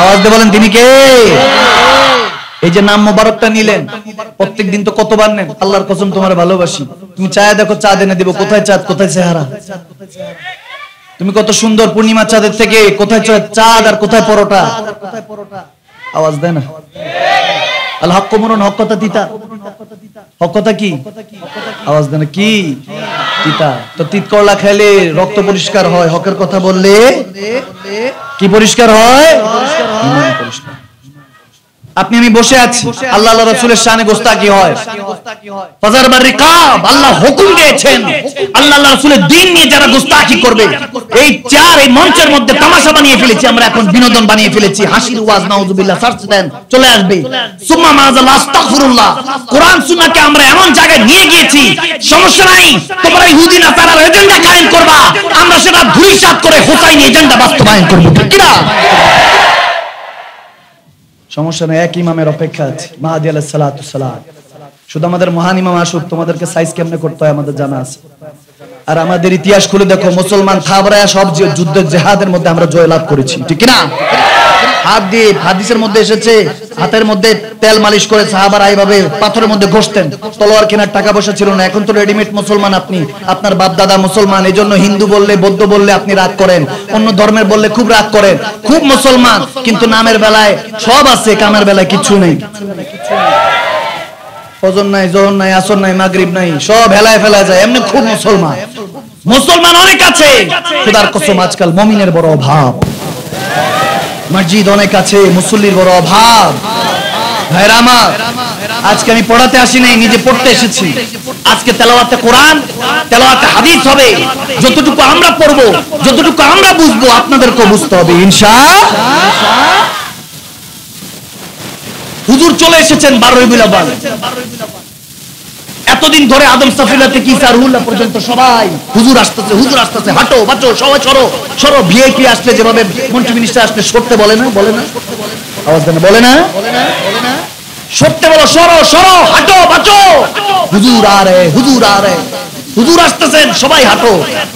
আওয়াজ দিয়ে বলেন তিনি কে এই যে নাম মোবারকটা নিলেন প্রত্যেকদিন তো কতবার নেন আল্লাহর কসম তোমার ভালোবাসি তুমি চায় দেখো চাঁদ এনে দিব কোথায় চাঁদ কোথায় চেহারা তুমি কত সুন্দর পূর্ণিমা চাঁদের থেকে কোথায় চাঁদ আর কোথায় পরোটা আওয়াজ দেয় না আল হক মুরুন হক কথা তিতা হক কথা কি আওয়াজ দেয় না কি তিতা তো তিত করলা খেলে রক্ত পরিষ্কার হয় হকের কথা বললে কি পরিষ্কার হয় ঈমান পরিষ্কার আপনি আমি বসে আছি আল্লাহ আল্লাহ রাসূলের শানে গোস্তাকি হয় ফাজার বার রিকাব আল্লাহ হুকুম দিয়েছেন আল্লাহ আল্লাহ রাসূলের দ্বীন নিয়ে যারা গোস্তাকি করবে এই চার এই মঞ্চের মধ্যে তামাশা বানিয়ে ফেলেছি আমরা এখন বিনোদন বানিয়ে ফেলেছি হাসির ওয়াজ নাউজুবিল্লাহ সার্চ দেন চলে আসবে সুম্মা মাযাল্লাহ আস্তাগফিরুল্লাহ কোরআন সুন্নাহকে আমরা এমন জায়গায় নিয়ে গিয়েছি সমস্যা নাই তোমরা ইহুদি নাসারার এজেন্ডা কায়েম করবা আমরা সেটা ধুলিসাৎ করে হোসাইনি এজেন্ডা বাস্তবায়ন করব ঠিক কি না সমস্যা নেই এক ইমামের অপেক্ষা আছে মাহদি আলাইহিস সালাতু সালাম শুধু আমাদের মহান ইমাম আসুক তোমাদেরকে সাইজ কেমনে করতে হয় আমাদের জানা আছে আর আমাদের ইতিহাস খুলে দেখো মুসলমান থাবরায়া সব যুদ্ধ জিহাদের মধ্যে আমরা জয়লাভ করেছি ঠিক কি না হাত দিয়ে হাদিসের মধ্যে এসেছে হাতের মধ্যে তেল মালিশ করে সাহাবারা এইভাবে পাথরের মধ্যে ঘষতেন তলোয়ার কেনার টাকা পয়সা ছিল না এখন তো রেডিমেড মুসলমান আপনি আপনার বাপ দাদা মুসলমান এজন্য হিন্দু বললে বৌদ্ধ বললে আপনি রাগ করেন অন্য ধর্মের বললে খুব রাগ করেন খুব মুসলমান কিন্তু নামের বেলায় সব আছে কামের বেলায় কিছু নেই ফজর নাই যোহর নাই আসর নাই মাগরিব নাই সব হেলায় ফেলা যায় এমনি খুব মুসলমান মুসলমান অনেক আছে খোদার কসম আজকাল মুমিনের বড় অভাব মসজিদ অনেক আছে মুসল্লির বড় অভাব ভাইরা আমার আজকে আমি পড়াতে আসি নাই নিজে পড়তে এসেছি আজকে তেলাওয়াতে কোরআন তেলাওয়াতে হাদিস হবে যতটুকু আমরা পড়বো যতটুকু আমরা বুঝবো আপনাদেরকেও বুঝতে হবে ইনশাআল্লাহ হুজুর চলে এসেছেন 12 রবিউল আউয়াল এতদিন ধরে আদম সাফিলা থেকে ঈসা রুহুল্লাহ পর্যন্ত সবাই হুজুর আসতেছে হাঁটো বাঁচো সবাই সরো ভিআইপি আসলে যেভাবে মন্ত্রী মিনিস্টার আসলে সরতে বলে না আওয়াজ দেন বলে না সরতে বলো সরো হাঁটো বাঁচো হুজুর আ রে হুজুর আসতেছেন সবাই হাঁটো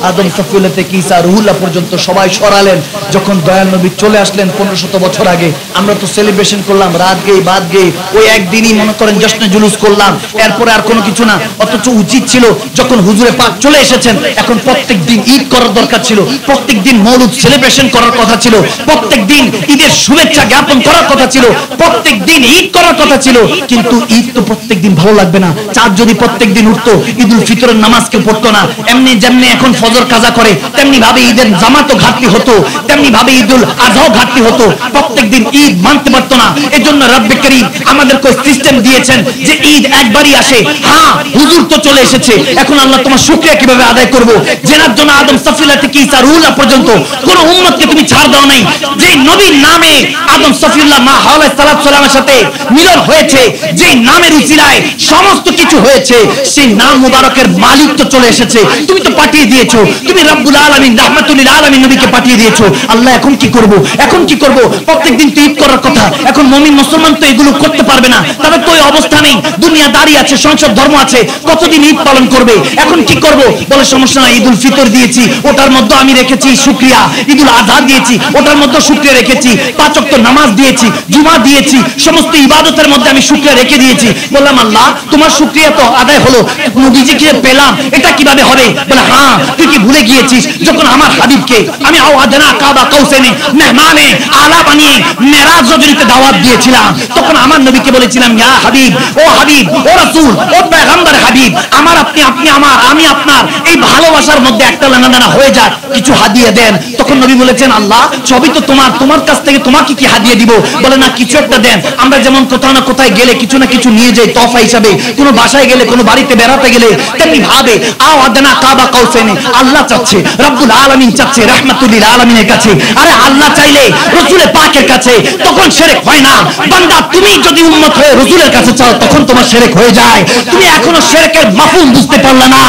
আদম সাফিলা থেকে ঈসা রুহুল্লাহ পর্যন্ত সবাই সরালেন যখন দয়াল নবী চলে আসলেন 1500 বছর আগে আমরা তো সেলিব্রেশন করলাম রাত গেই বাদ গেই ওই একদিনই মনে করেন জশ্নে জুলুস করলাম এরপরে আর কোনো কিছু না অথচ উচিত ছিল যখন হুজুরে পাক চলে এসেছেন এখন প্রত্যেকদিন ঈদ করার দরকার ছিল প্রত্যেকদিন মওলুদ সেলিব্রেশন করার কথা ছিল প্রত্যেকদিন ঈদের শুভেচ্ছা জ্ঞাপন করার কথা ছিল প্রত্যেকদিন ঈদ করার কথা ছিল কিন্তু ঈদ তো প্রত্যেকদিন ভালো লাগবে না চাঁদ যদি প্রত্যেকদিন উঠতো ঈদুল ফিতরের নামাজ কেউ পড়তো না এমনি যেমনি এখন ফজর কাজা করে তেমনি ভাবে ঈদের জামাতও ঘাটতি হতো তেমনি ভাবে ঈদুল আজহাও ঘাটতি হতো প্রত্যেকদিন ঈদ মানতে পারতো না এজন্য রব্বে করিম আমাদেরকে সিস্টেম দিয়েছেন যে ঈদ একবারই আসে হ্যাঁ হুজুর তো চলে এসেছে এখন আল্লাহ তোমার শুকরিয়া কিভাবে আদায় করব জেনার জন্য আদম সাফিলা থেকে ঈসা রুহুল্লাহ পর্যন্ত কোন উম্মতকে তুমি ছাড় দাও নাই যে নবীর নামে আদম সাফিউল্লাহ মা হাওয়া আলাইহিস সালামের সাথে মিলন হয়েছে যে নামের উসিলায় সমস্ত কিছু হয়েছে সেই নাম মুবারকের মালিক তো চলে এসেছে তুমি তো পাঠিয়ে দিয়েছো তুমি রব্বুল আলামিন রাহমাতুল লিল আলামিন নবীকে পাঠিয়ে দিয়েছো আল্লাহ এখন কি করব প্রত্যেকদিন তো ঈদ করার কথা এখন মুমিন মুসলমান তো এগুলো করতে পারবে না, তাদের তো ওই অবস্থা নেই, দুনিয়া দাঁড়িয়ে আছে, সংসার ধর্ম আছে, কতদিন ঈদ পালন করবে? এখন কি করব? বলে সমস্যা নাই, ঈদুল ফিতর দিয়েছি, ওটার মধ্যে আমি রেখেছি শুকরিয়া, ঈদুল আজহা দিয়েছি, ওটার মধ্যে শুকরিয়া রেখেছি, 5 ওয়াক্ত নামাজ দিয়েছি, জুমা দিয়েছি, সমস্ত ইবাদতের মধ্যে আমি শুকরিয়া রেখে দিয়েছি। বললাম আল্লাহ তোমার শুকরিয়া তো আদায় হলো, নবীজিকে পেলাম, এটা কিভাবে হবে? বলে হ্যাঁ তুই কি ভুলে গিয়েছিস যখন আমার হাবিবকে আমি আওয়াদনা কাবা কাউসাইনে মেহমানে আলা বানিয়ে মেরাজ রজনীতে দাওয়াত দিয়েছিলাম, তখন আমার নবীকে বলেছিলাম ইয়া হাবিব, ও হাবিব, ও রাসূল, ও পয়গম্বর হাবিব, আমার আপনি, আপনি আমার, আমি আপনার, এই ভালোবাসার মধ্যে একটা লেনাদেনা হয়ে যায়, কিছু হাদিয়া দেন। তখন নবী বলেছেন আল্লাহ সবই তো তোমার, তোমার কাছ থেকে তোমাকে কি হাদিয়া দিব? বলে না কিছু একটা দেন। আমরা যেমন কোথাও না কোথায় গেলে কিছু না কিছু নিয়ে যাই তোহফা হিসাবে, কোনো বাসায় গেলে, কোনো বাড়িতে বেড়াতে গেলে, তেমনি ভাবে আওয়াদনা কাবা কাউসাইনে আল্লাহ চাচ্ছে, রব্বুল আলামিন চাচ্ছে রাহমাতুল লিল আলামিনের কাছে। আরে আল্লাহ চাইলে রাসূলের পাকের কাছে, তখন শিরক হয় না। বান্দা তুমি যদি উম্মত হয়ে রাসূলের কাছে চাও তখন তোমার শিরক হয়ে যায়। তুমি এখনো শিরকের মাফহুম বুঝতে পারলে না।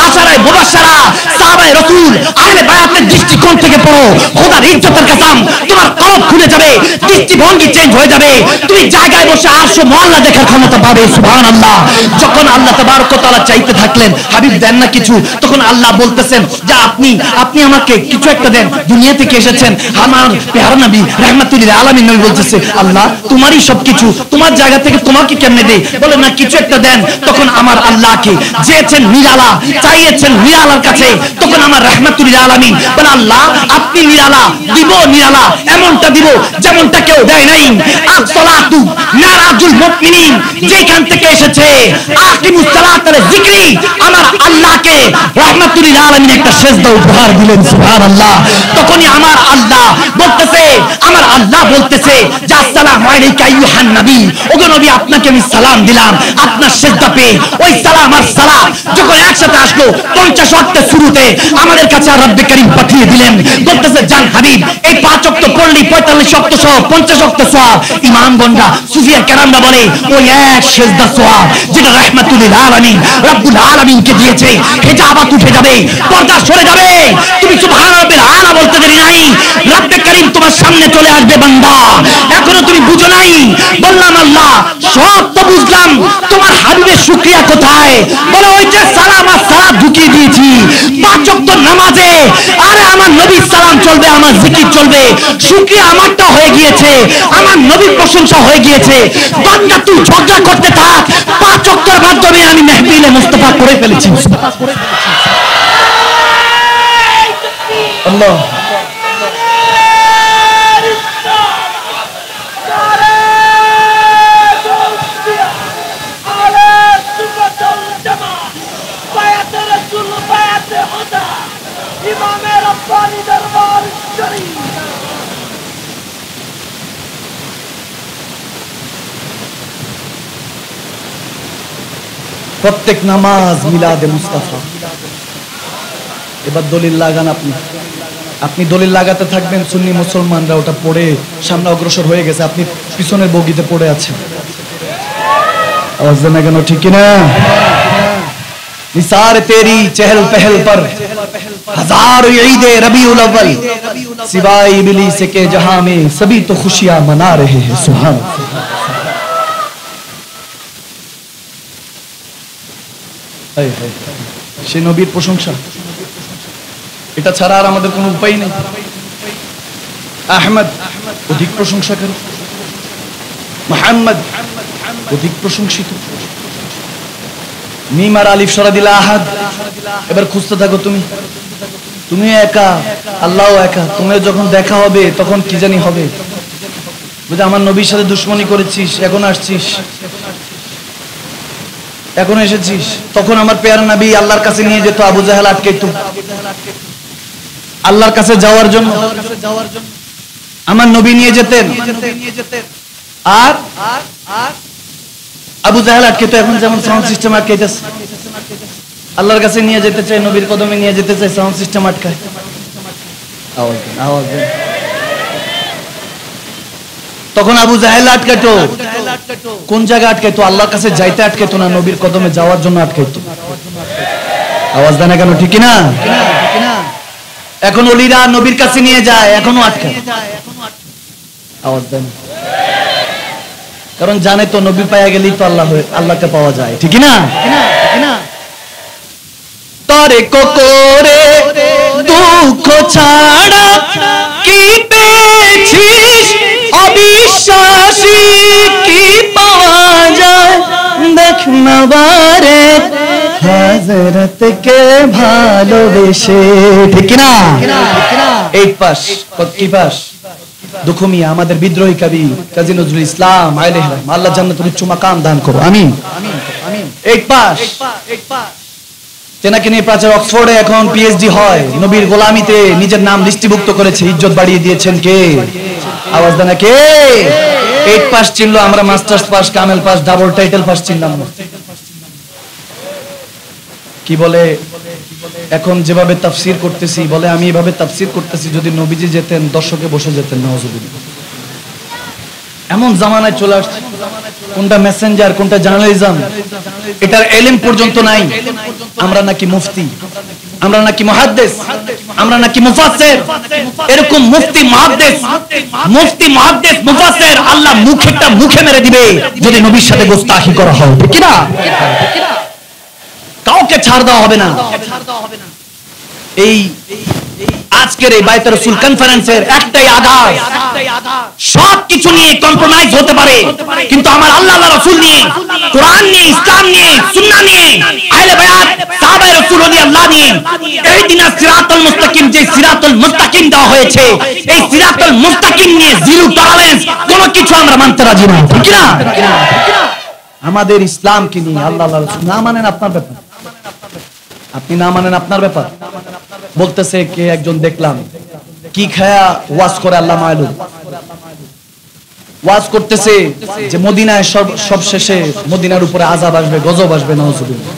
আশারায়ে মুবাশশারা, সাহাবায়ে রাসূল, আহলে বায়াতের দৃষ্টিকোণ থেকে পড়ো, খোদার ইজ্জতের কসম তোমার কলব খুলে যাবে, দৃষ্টিভঙ্গি চেঞ্জ হয়ে যাবে, তুমি জায়গায় বসে আরশ ও মহল্লা দেখার ক্ষমতা পাবে। সুবহানাল্লাহ। যখন আল্লাহ তাবারক ওয়া তাআলা চাইতে থাকলেন হাবিব দেন না কিছু, তখন আল্লাহ বলতেছেন যে আপনি আমাকে কিছু একটা দেন, দুনিয়া থেকে এসেছেন আমার প্যারা নবী রাহমাতুল লিল আলামিন নবী বলতেছে আল্লাহ তোমারই সবকিছু, তোমার জায়গা থেকে তোমাকে কেমনে দেই? বলে না কিছু একটা দেন। তখন আমার আল্লাহকে চেয়েছেন নিরালা, চাইয়েছেন নিরালার কাছে, তখন আমার রাহমাতুল লিল আলামিন বলে আল্লাহ আপনি নিরালা, দিব নিরালা, এমনটা দিব যেমনটা কেউ দেয় নাই। আসসালাতু মিরাজুল মুমিনিন যেখান থেকে এসেছে, আকিমুস সালাত আলা যিকরি, আমার আল্লাহকে রাহমাতুল লিল আলামিন একটা সেজদা উপহার দিলেন। সুবহানাল্লাহ। তখনই আমার আল্লাহ বলতেছে, আমার আল্লাহ বলতেছে যে আসসালামু আলাইকা আইয়ুহান নবী, ওগো নবী আপনাকে আমি সালাম দিলাম আপনার সেজদা পেয়ে। ওই সালাম আর সালাম যখন একসাথে আসলো 50 ওয়াক্তের শুরুতে আমাদের কাছে রব্বে করিম পাঠিয়ে দিলেন, বলতেছে জান হাবিব এই 5 ওয়াক্ত পড়লি 45 ওয়াক্ত সহ 50 ওয়াক্ত সওয়াব। ইমামগণরা সুফিয়া কেরামরা বলে ওই এক সেজদা সওয়াব যেটা রাহমাতুল লিল আলামিন রব্বুল আলামিনকে দিয়েছে, হিজাবাত উঠে যাবে, পর্দা সরে যাবে, তুমি সুবহান রাব্বিল আলা বলতে দেরি নাই, রব্বে করিম তোমার সামনে চলে আসবে। বান্দা এখনো তুমি বুঝো নাই। বললাম আল্লাহ সব তো বুঝলাম, তোমার হাবিবের শুকরিয়া কোথায়? বলে ওই যে সালাম আর সালাত ঢুকিয়ে দিয়েছি 5 ওয়াক্ত নামাজে। আরে আমার নবীর সালাম চলবে, আমার জিকির চলবে, শুকরিয়া আমারটা হয়ে গিয়েছে, আমার নবীর প্রশংসা হয়ে গিয়েছে। বান্দা তুই ঝগড়া করতে থাক, 5 ওয়াক্তের মাধ্যমে আমি মেহফিলে মুস্তাফা করে ফেলেছি। আল্লাহ প্রত্যেক নামাজ মিলাদে মুস্তাফা। এবার দলিল লাগান আপনি, আপনি দলিল লাগাতে থাকবেন, সুন্নি মুসলমানরা ওটা পড়ে সামনে অগ্রসর হয়ে গেছে, আপনি পিছনের বগিতে পড়ে আছেন। আওয়াজ দেন না কেন? ঠিক না? निसार तेरी चहल पहल पर हजार ईद रबीउल अव्वल, सिवाय इबलीस के जहां में सभी तो खुशियां मना रहे हैं। सुभान সে নবীর প্রশংসা, এটা ছাড়া আর আমাদের কোনো উপায় নেই। আহমদ অধিক প্রশংসাকারী, মুহাম্মদ অধিক প্রশংসিত, মিম আর আলিফ সরা দিলা আহাদ। এবার খুঁজতে থাকো তুমি, তুমি একা, আল্লাহও একা। তুমি যখন দেখা হবে তখন কি জানি হবে, বুঝে আমার নবীর সাথে দুশ্মনী করেছিস, এখন আসছিস, এখন এসেছিস। তখন আমার পেয়ারা নবী আল্লাহর কাছে নিয়ে যেত, আবু জাহেল আটকাইতো আল্লাহর কাছে যাওয়ার জন্য। আমার নবী নিয়ে যেতেন, আর আবু জাহেল আটকাইতো। এখন যেমন সাউন্ড সিস্টেম আটকাইতেছে, আল্লাহর কাছে নিয়ে যেতে চাই, নবীর কদমে নিয়ে যেতে চাই, সাউন্ড সিস্টেম আটকায়। আওয়াজ দেন। তখন আবু জাহেল আটকাইতো, কোন জায়গায় আটকাইতো? আল্লাহর কাছে যাইতে আটকাইতো না, নবীর কদমে যাওয়ার জন্য আটকাইতো। আওয়াজ দেন না কেন? ঠিক না? এখন ওলিরা নবীর কাছে নিয়ে যায়, এখনো আটকায়। আওয়াজ দেন। কারণ জানে তো নবী পাওয়া গেলেই তো আল্লাহকে পাওয়া যায়, ঠিক না? তরে করে দুঃখ ছাড়া কি পেয়েছিস অবিশ্বাসী কি পাওয়া যায়, দেখ না বারে হযরতকে ভালোবেসে, ঠিক না? 8 পাস, কি পাস? দুঃখ মিয়া আমাদের বিদ্রোহী কবি কাজী নজরুল ইসলাম আলাইহিস সালাম, আল্লাহ জান্নাতুল উচ্চ মাকাম দান করো, আমিন। 8 পাস। তেনাকে নিয়ে প্রাচার অক্সফোর্ডে এখন পিএইচডি হয়, নবীর গোলামিতে নিজের নাম লিস্টিভুক্ত করেছে, ইজ্জত বাড়িয়ে দিয়েছেন কে? আওয়াজ দেন কে? 8 পাস চিনলো, আমরা মাস্টার্স পাস, কামেল পাস, ডাবল টাইটেল পাস চিনলাম না। কি বলে এখন যেভাবে তাফসীর করতেছি, বলে আমি এভাবে তাফসীর করতেছি, যদি নবীজি যেতেন দর্শকে বসে যেতেন, নাউজুবিল্লাহ। এমন জামানায় চলে আসছে, কোনটা মেসেঞ্জার কোনটা জার্নালিজম এটার ইলম পর্যন্ত নাই। আমরা নাকি মুফতি, আমরা নাকি মুহাদ্দিস, আমরা নাকি মুফাসসির, এরকম মুফতি মুহাদ্দিস, মুফতি মুহাদ্দিস মুফাসসির আল্লাহ মুখে মেরে দিবে যদি নবীর সাথে গোস্তাখি করা হয়, ঠিক না? কাউকে ছাড় দেওয়া হবে না। এই আজকের এই বাইতুর রাসূল কনফারেন্সের একটাই আদাব, সব কিছু নিয়ে কম্প্রোমাইজ হতে পারে, কিন্তু আমার আল্লাহ আল্লাহ রাসূল নিয়ে, কোরআন নিয়ে, ইসলাম নিয়ে, সুন্নাহ নিয়ে, আহলে বায়াত, সাহাবায়ে রাসূল রাদিয়াল্লাহু নিয়ে এই দিনা সিরাতুল মুস্তাকিম, যে সিরাতুল মুস্তাকিম দেওয়া হয়েছে, এই সিরাতুল মুস্তাকিম নিয়ে জিরো টলারেন্স, কোনো কিছু আমরা মানতে রাজি না, ঠিক না? আমাদের ইসলামকে নিয়ে আল্লাহ আল্লাহ রাসূল না মানেন আপনার ব্যাপার, আপনি না মানেন আপনার ব্যাপার। বলতেছে কে একজন দেখলাম কি খায়া ওয়াজ করে, আল্লাহ মালুম, ওয়াজ করতেছে যে মদিনায় সব শেষে মদিনার উপরে আযাব আসবে, গজব আসবে, নাউজুবিল্লাহ।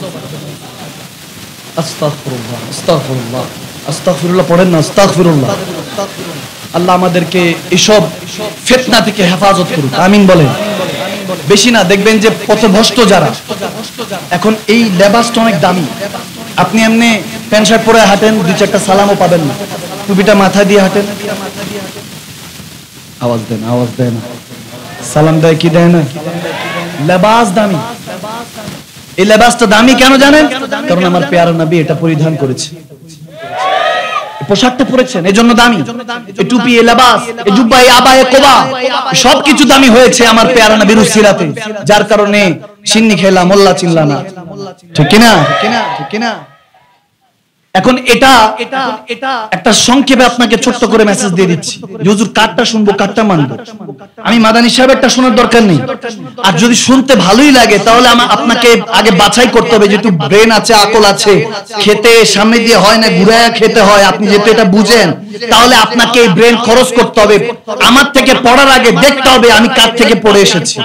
আস্তাগফিরুল্লাহ, আস্তাগফিরুল্লাহ, আস্তাগফিরুল্লাহ পড়েন না, আস্তাগফিরুল্লাহ। আল্লাহ আমাদেরকে এসব ফিতনা থেকে হেফাজত করুক, আমিন বলেন। বেশি না, দেখবেন যে পথভ্রষ্ট যারা, এখন এই লেবাসটা অনেক দামি, আপনি এমনি প্যান্ট শার্ট পরে হাঁটেন, 2-4টা সালামও পাবেন না, টুপিটা মাথায় দিয়ে হাঁটেন, আওয়াজ দেন, আওয়াজ দেন, সালাম দেয় কি দেয় না? লেবাস দামি। এই লেবাসটা দামি কেন জানেন? কারণ আমার পেয়ারা নবী এটা পরিধান করেছে, পোশাকটা পরেছেন, এজন্য দামি। এই টুপি, এই লেবাস, এই জুব্বা, এই আবা, এই কোবা, সবকিছু দামি হয়েছে আমার পেয়ারা নবীর উসিলাতে, যার কারণে সিন্নি খেলা মোল্লা চিনলা না, ঠিক কি না? ঠিক কি না? এখন এটা একটা সংক্ষেপে আপনাকে ছোট্ট করে মেসেজ দিয়ে দিচ্ছি, হুজুর কারটা শুনবো কারটা মানবো। আমি মাদানী সাহেবেরটা শোনার দরকার নেই, আর যদি শুনতে ভালোই লাগে তাহলে আপনাকে আগে বাছাই করতে হবে, যেহেতু ব্রেন আছে, আকল আছে, খেতে সামনে দিয়ে হয় না, ঘুরায়া খেতে হয়, আপনি যেহেতু এটা বুঝেন, তাহলে আপনাকে এই ব্রেন খরচ করতে হবে। আমার থেকে পড়ার আগে দেখতে হবে আমি কার থেকে পড়ে এসেছি।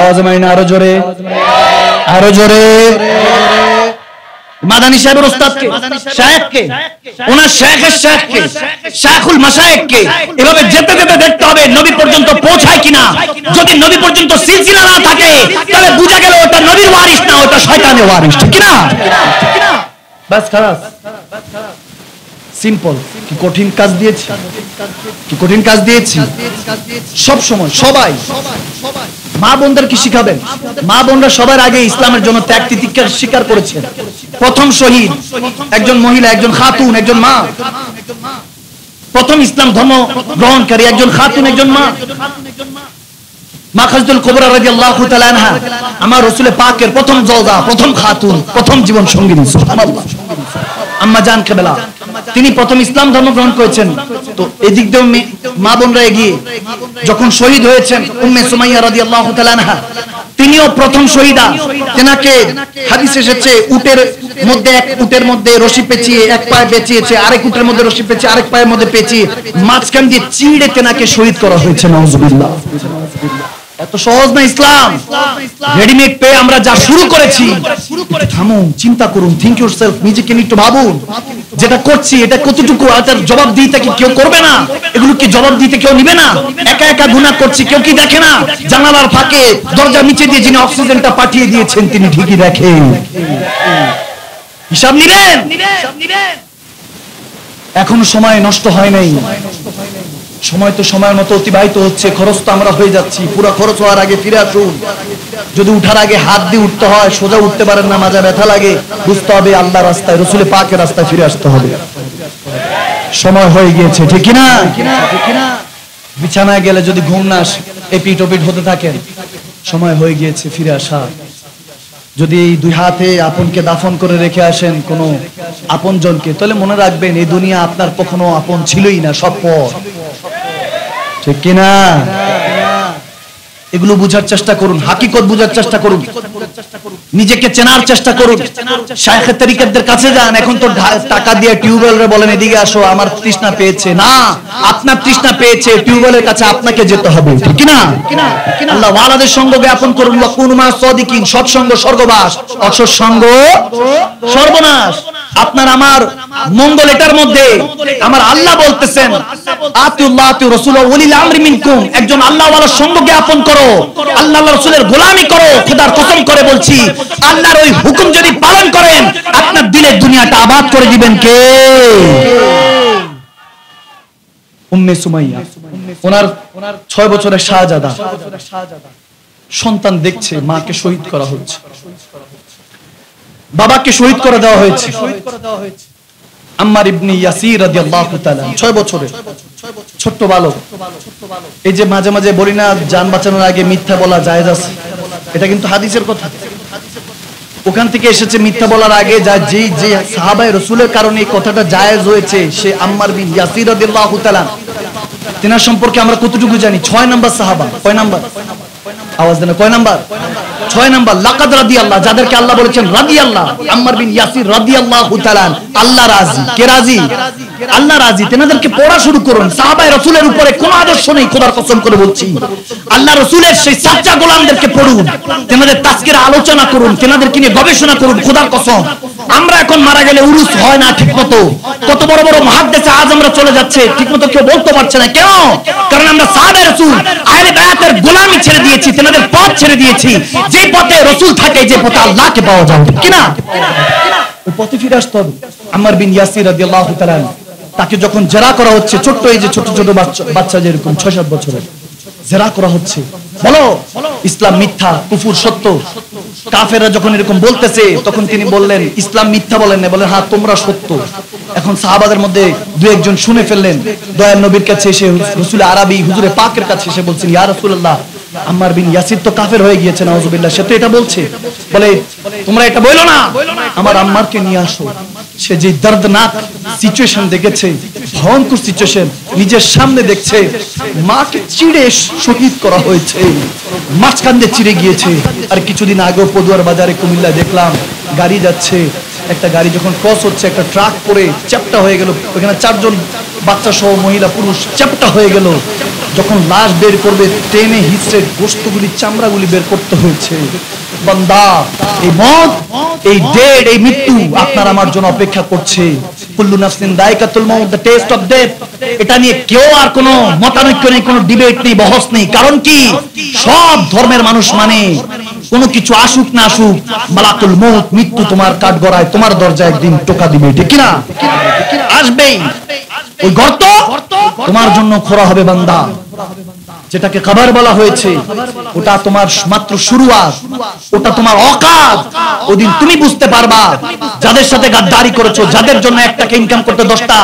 আওয়াজ মাইনা আরো জোরে, আরো জোরে। মাদানী সাহেবের ওস্তাদকে, শায়েখকে, ওনার শায়েখের শায়েখকে, শায়েখুল মাশায়েখকে এভাবে যেতে যেতে দেখতে হবে নবী পর্যন্ত পৌঁছায় কিনা। যদি নবী পর্যন্ত সিলসিলা না থাকে তাহলে বুঝা গেল ওটা নবীর ওয়ারিস না, ওটা শয়তানের ওয়ারিস, ঠিক না? বাস খালাস, সিম্পল। কি কঠিন কাজ দিয়েছি, কি কঠিন কাজ দিয়েছি। সব সময় সবাই মা বোনদের কি শিখাবেন? মা বোনরা সবার আগে ইসলামের জন্য ত্যাগ তিতিক্ষার স্বীকার করেছেন। প্রথম শহীদ একজন মহিলা, একজন খাতুন, একজন মা। প্রথম ইসলাম ধর্ম গ্রহণকারী একজন খাতুন, একজন মা। মা খাদিজাতুল কুবরা রাদিয়াল্লাহু তাআলা আনহা আমার রাসূলের পাকের প্রথম জওজা, প্রথম খাতুন, প্রথম জীবন সঙ্গিনী, সুবহানাল্লাহ। আম্মা জান কেবলা তিনি প্রথম ইসলাম ধর্ম গ্রহণ করেছেন। তো এদিক দিয়ে মা বোনরা এগিয়ে যখন শহীদ হয়েছেন উম্মে সুমাইয়া রাদিয়াল্লাহু তাআলা আনহা, তিনিও প্রথম শহীদা। তেনাকে হাদিসে এসেছে উটের মধ্যে রশি পেঁচিয়ে এক পায়ে পেঁচিয়েছে, আরেক উটের মধ্যে রশি পেঁচিয়ে আরেক পায়ের মধ্যে পেঁচিয়ে মাঝখান দিয়ে চিড়ে তেনাকে শহীদ করা হয়েছে, নাউজুবিল্লাহ। এত সহজ না ইসলাম। রেডিমেড পেয়ে আমরা যা শুরু করেছি, থামুন, চিন্তা করুন, থিংক ইউরসেলফ, নিজেকে নিয়ে একটু ভাবুন, যেটা করছি এটা কতটুকু, এটার জবাব দিতে কি কেউ করবে না? এগুলো কি জবাব দিতে কেউ নিবে না? একা একা গুনাহ করছি, কেউ কি দেখে না? জানালার ফাঁকে দরজার নিচে দিয়ে যিনি অক্সিজেনটা পাঠিয়ে দিয়েছেন তিনি ঠিকই দেখেন। হিসাব নিবেন। এখনো সময় নষ্ট হয় নাই। সময় তো সময়ের মতো অতিবাহিত হচ্ছে, খরচ তো আমরা হয়ে যাচ্ছি, পুরো খরচ হওয়ার আগে ফিরে আসুন। যদি উঠার আগে হাত দিয়ে উঠতে হয়, সোজা উঠতে পারেন না, মাজা ব্যথা লাগে, বুঝতে হবে আল্লাহ রাস্তায়, রসুলের পাকের রাস্তায় ফিরে আসতে হবে। সময় হয়ে গিয়েছে, ঠিক কিনা? বিছানায় গেলে যদি ঘুম না আসে, এপিট ওপিট হতে থাকেন, সময় হয়ে গিয়েছে ফিরে আসা। যদি এই দুই হাতে আপনকে দাফন করে রেখে আসেন কোনো আপনজনকে, তাহলে মনে রাখবেন এই দুনিয়া আপনার কখনো আপন ছিলই না, সব পর, ঠিক কিনা? এগুলো বুঝার চেষ্টা করুন, হাকিকত বুঝার চেষ্টা করুন, নিজেকে চেনার চেষ্টা করুন। শায়েখে তরিকতদের কাছে যান, এখন তো টাকা দিয়ে টিউবওয়েলরে বলেন এদিকে আসো, আমার তৃষ্ণা পেয়েছে। না, আপনার তৃষ্ণা পেয়েছে, টিউবওয়েলের কাছে আপনাকে যেতে হবে, ঠিক কিনা? আল্লাহ ওয়ালাদের সঙ্গ জ্ঞাপন করুন, ওয়াকুনু মা সাদিকিন, সৎসঙ্গ স্বর্গবাস, অসৎসঙ্গ সর্বনাশ। আপনার আমার মঙ্গল এটার মধ্যে। আমার আল্লাহ বলতেছেন আতিউল্লাহ আতিউ রাসূল ওয়া উলিল আমরি মিনকুম, একজন আল্লাহ ওয়ালার সঙ্গ জ্ঞাপন করো, আল্লাহ রাসূলের গোলামি করো। খোদার কসম করে বলছি, আল্লাহর ওই হুকুম যদি পালন করেন, আপনার দিলের দুনিয়াটা আবাদ করে দিবেন কে? উম্মে সুমাইয়া, ওনার 6 বছরের শাহজাদা সন্তান দেখছে মাকে শহীদ করা হচ্ছে, বাবাকে শহীদ করে দেওয়া হয়েছে। আম্মার ইবনে ইয়াসির রাদিয়াল্লাহু তাআলা 6 বছরের ছোট্ট বালক। এই যে মাঝে মাঝে বলি না, জান বাঁচানোর আগে মিথ্যা বলা জায়েজ আছে, এটা কিন্তু হাদিসের কথা। ওখান থেকে এসেছে মিথ্যা বলার আগে যে সাহাবায়ে রাসূলের কারণে এই কথাটা জায়েজ হয়েছে, সে আম্মার বিন ইয়াসির রাদিয়াল্লাহু তাআলা। তিনার সম্পর্কে আমরা কতটুকু জানি? 6 নাম্বার সাহাবা। কয় নাম্বার? আওয়াজ দেন, কয় নাম্বার? 6 নাম্বার। লাকাদ রাদিয়াল্লাহ, যাদেরকে আল্লাহ বলেছেন রাদিয়াল্লাহ, আম্মার বিন ইয়াসির রাদিয়াল্লাহু তাআলা। আল্লাহ রাজি, কে রাজি? আল্লাহ রাজি। তেনাদেরকে পড়া শুরু করুন। সাহাবায়ে রাসূলের উপরে কোনো আদর্শ নেই, খোদার কসম করে বলছি। আল্লাহ রাসূলের সেই সাচ্চা গোলামদেরকে পড়ুন, তেনাদের তাজকিরা আলোচনা করুন, তেনাদেরকে নিয়ে গবেষণা করুন। খোদার কসম, আমরা এখন মারা গেলে উরুস হয় না ঠিকমতো। কত বড় বড় মুহাদ্দিসে আজ আমরা চলে যাচ্ছে, ঠিকমতো কেউ বলতে পারছে না। কেন? কারণ আমরা সাহাবায়ে রাসূল আহলে বায়াতের গোলামি ছেড়ে দিয়েছি, তেনাদের পথ ছেড়ে দিয়েছি। যে পথে রাসূল থাকে, যে পথে আল্লাহকে পাওয়া যায়, ঠিক কিনা? ওই পথে ফিরে আসতে হবে। আম্মার বিন ইয়াসির রাদিয়াল্লাহু তাআলা, তাকে যখন জেরা করা হচ্ছে, ছোট্ট এই যে ছোট ছোট বাচ্চা যেরকম 6-7 বছরের, জেরা করা হচ্ছে, বলো ইসলাম মিথ্যা, কুফর সত্য। কাফেররা যখন এরকম বলতেছে, তখন তিনি বললেন ইসলাম মিথ্যা বলেন না, বলেন হ্যাঁ তোমরা সত্য। এখন সাহাবাদের মধ্যে 2-1 জন শুনে ফেললেন, দয়ার নবীর কাছে এসে, রাসূল আরবি হুজুরে পাকের কাছে এসে বলছেন, ইয়া রাসূলুল্লাহ, আম্মার বিন ইয়াসির তো কাফের হয়ে গিয়েছে, নাউজুবিল্লাহ, সে তো এটা বলছে। বলে তোমরা এটা বলো না, আমার আম্মারকে নিয়ে আসো। সে যে দর্দনাক সিচুয়েশন দেখেছে, ভয়ঙ্কর সিচুয়েশন নিজের সামনে দেখছে, মাকে চিড়ে শহীদ করা হয়েছে, মাঝখান দিয়ে চিড়ে গিয়েছে। আর কিছুদিন আগেও পদুয়ার বাজারে কুমিল্লা দেখলাম, গাড়ি যাচ্ছে, একটা গাড়ি যখন ক্রস হচ্ছে, একটা ট্রাক পরে চ্যাপ্টা হয়ে গেল, ওখানে 4 জন বাচ্চা সহ মহিলা পুরুষ চ্যাপ্টা হয়ে গেল। যখন লাশ বের করবে, টেনে হিচড়ে গোশতগুলি, চামড়াগুলি বের করতে হয়েছে। বান্দা, এই মত, এই ডেড, এই মৃত্যু আপনার আমার জন্য অপেক্ষা করছে। কুল্লু নাফসিন যায়কাতুল মাউত, দ্য টেস্ট অফ ডেথ। এটা নিয়ে কেউ আর কোনো মতানৈক্য নেই, কোনো ডিবেট নেই, বহস নেই। কারণ কি? সব ধর্মের মানুষ মানে, কোনো কিছু আসুক না আসুক, মালাকুল মউত, মৃত্যু তোমার কাঠগড়ায়, তোমার দরজায় একদিন টোকা দিবে, ঠিক কিনা? আসবেই। ওই গর্ত তোমার জন্য খোঁড়া হবে বান্দা। যেটাকে কবর বলা হয়েছে, ওটা তোমার মাত্র শুরুয়াত, ওটা তোমার অকাত। ওদিন তুমি বুঝতে পারবা, যাদের সাথে গাদ্দারি করেছো, যাদের জন্য 1 টাকা ইনকাম করতে 10টা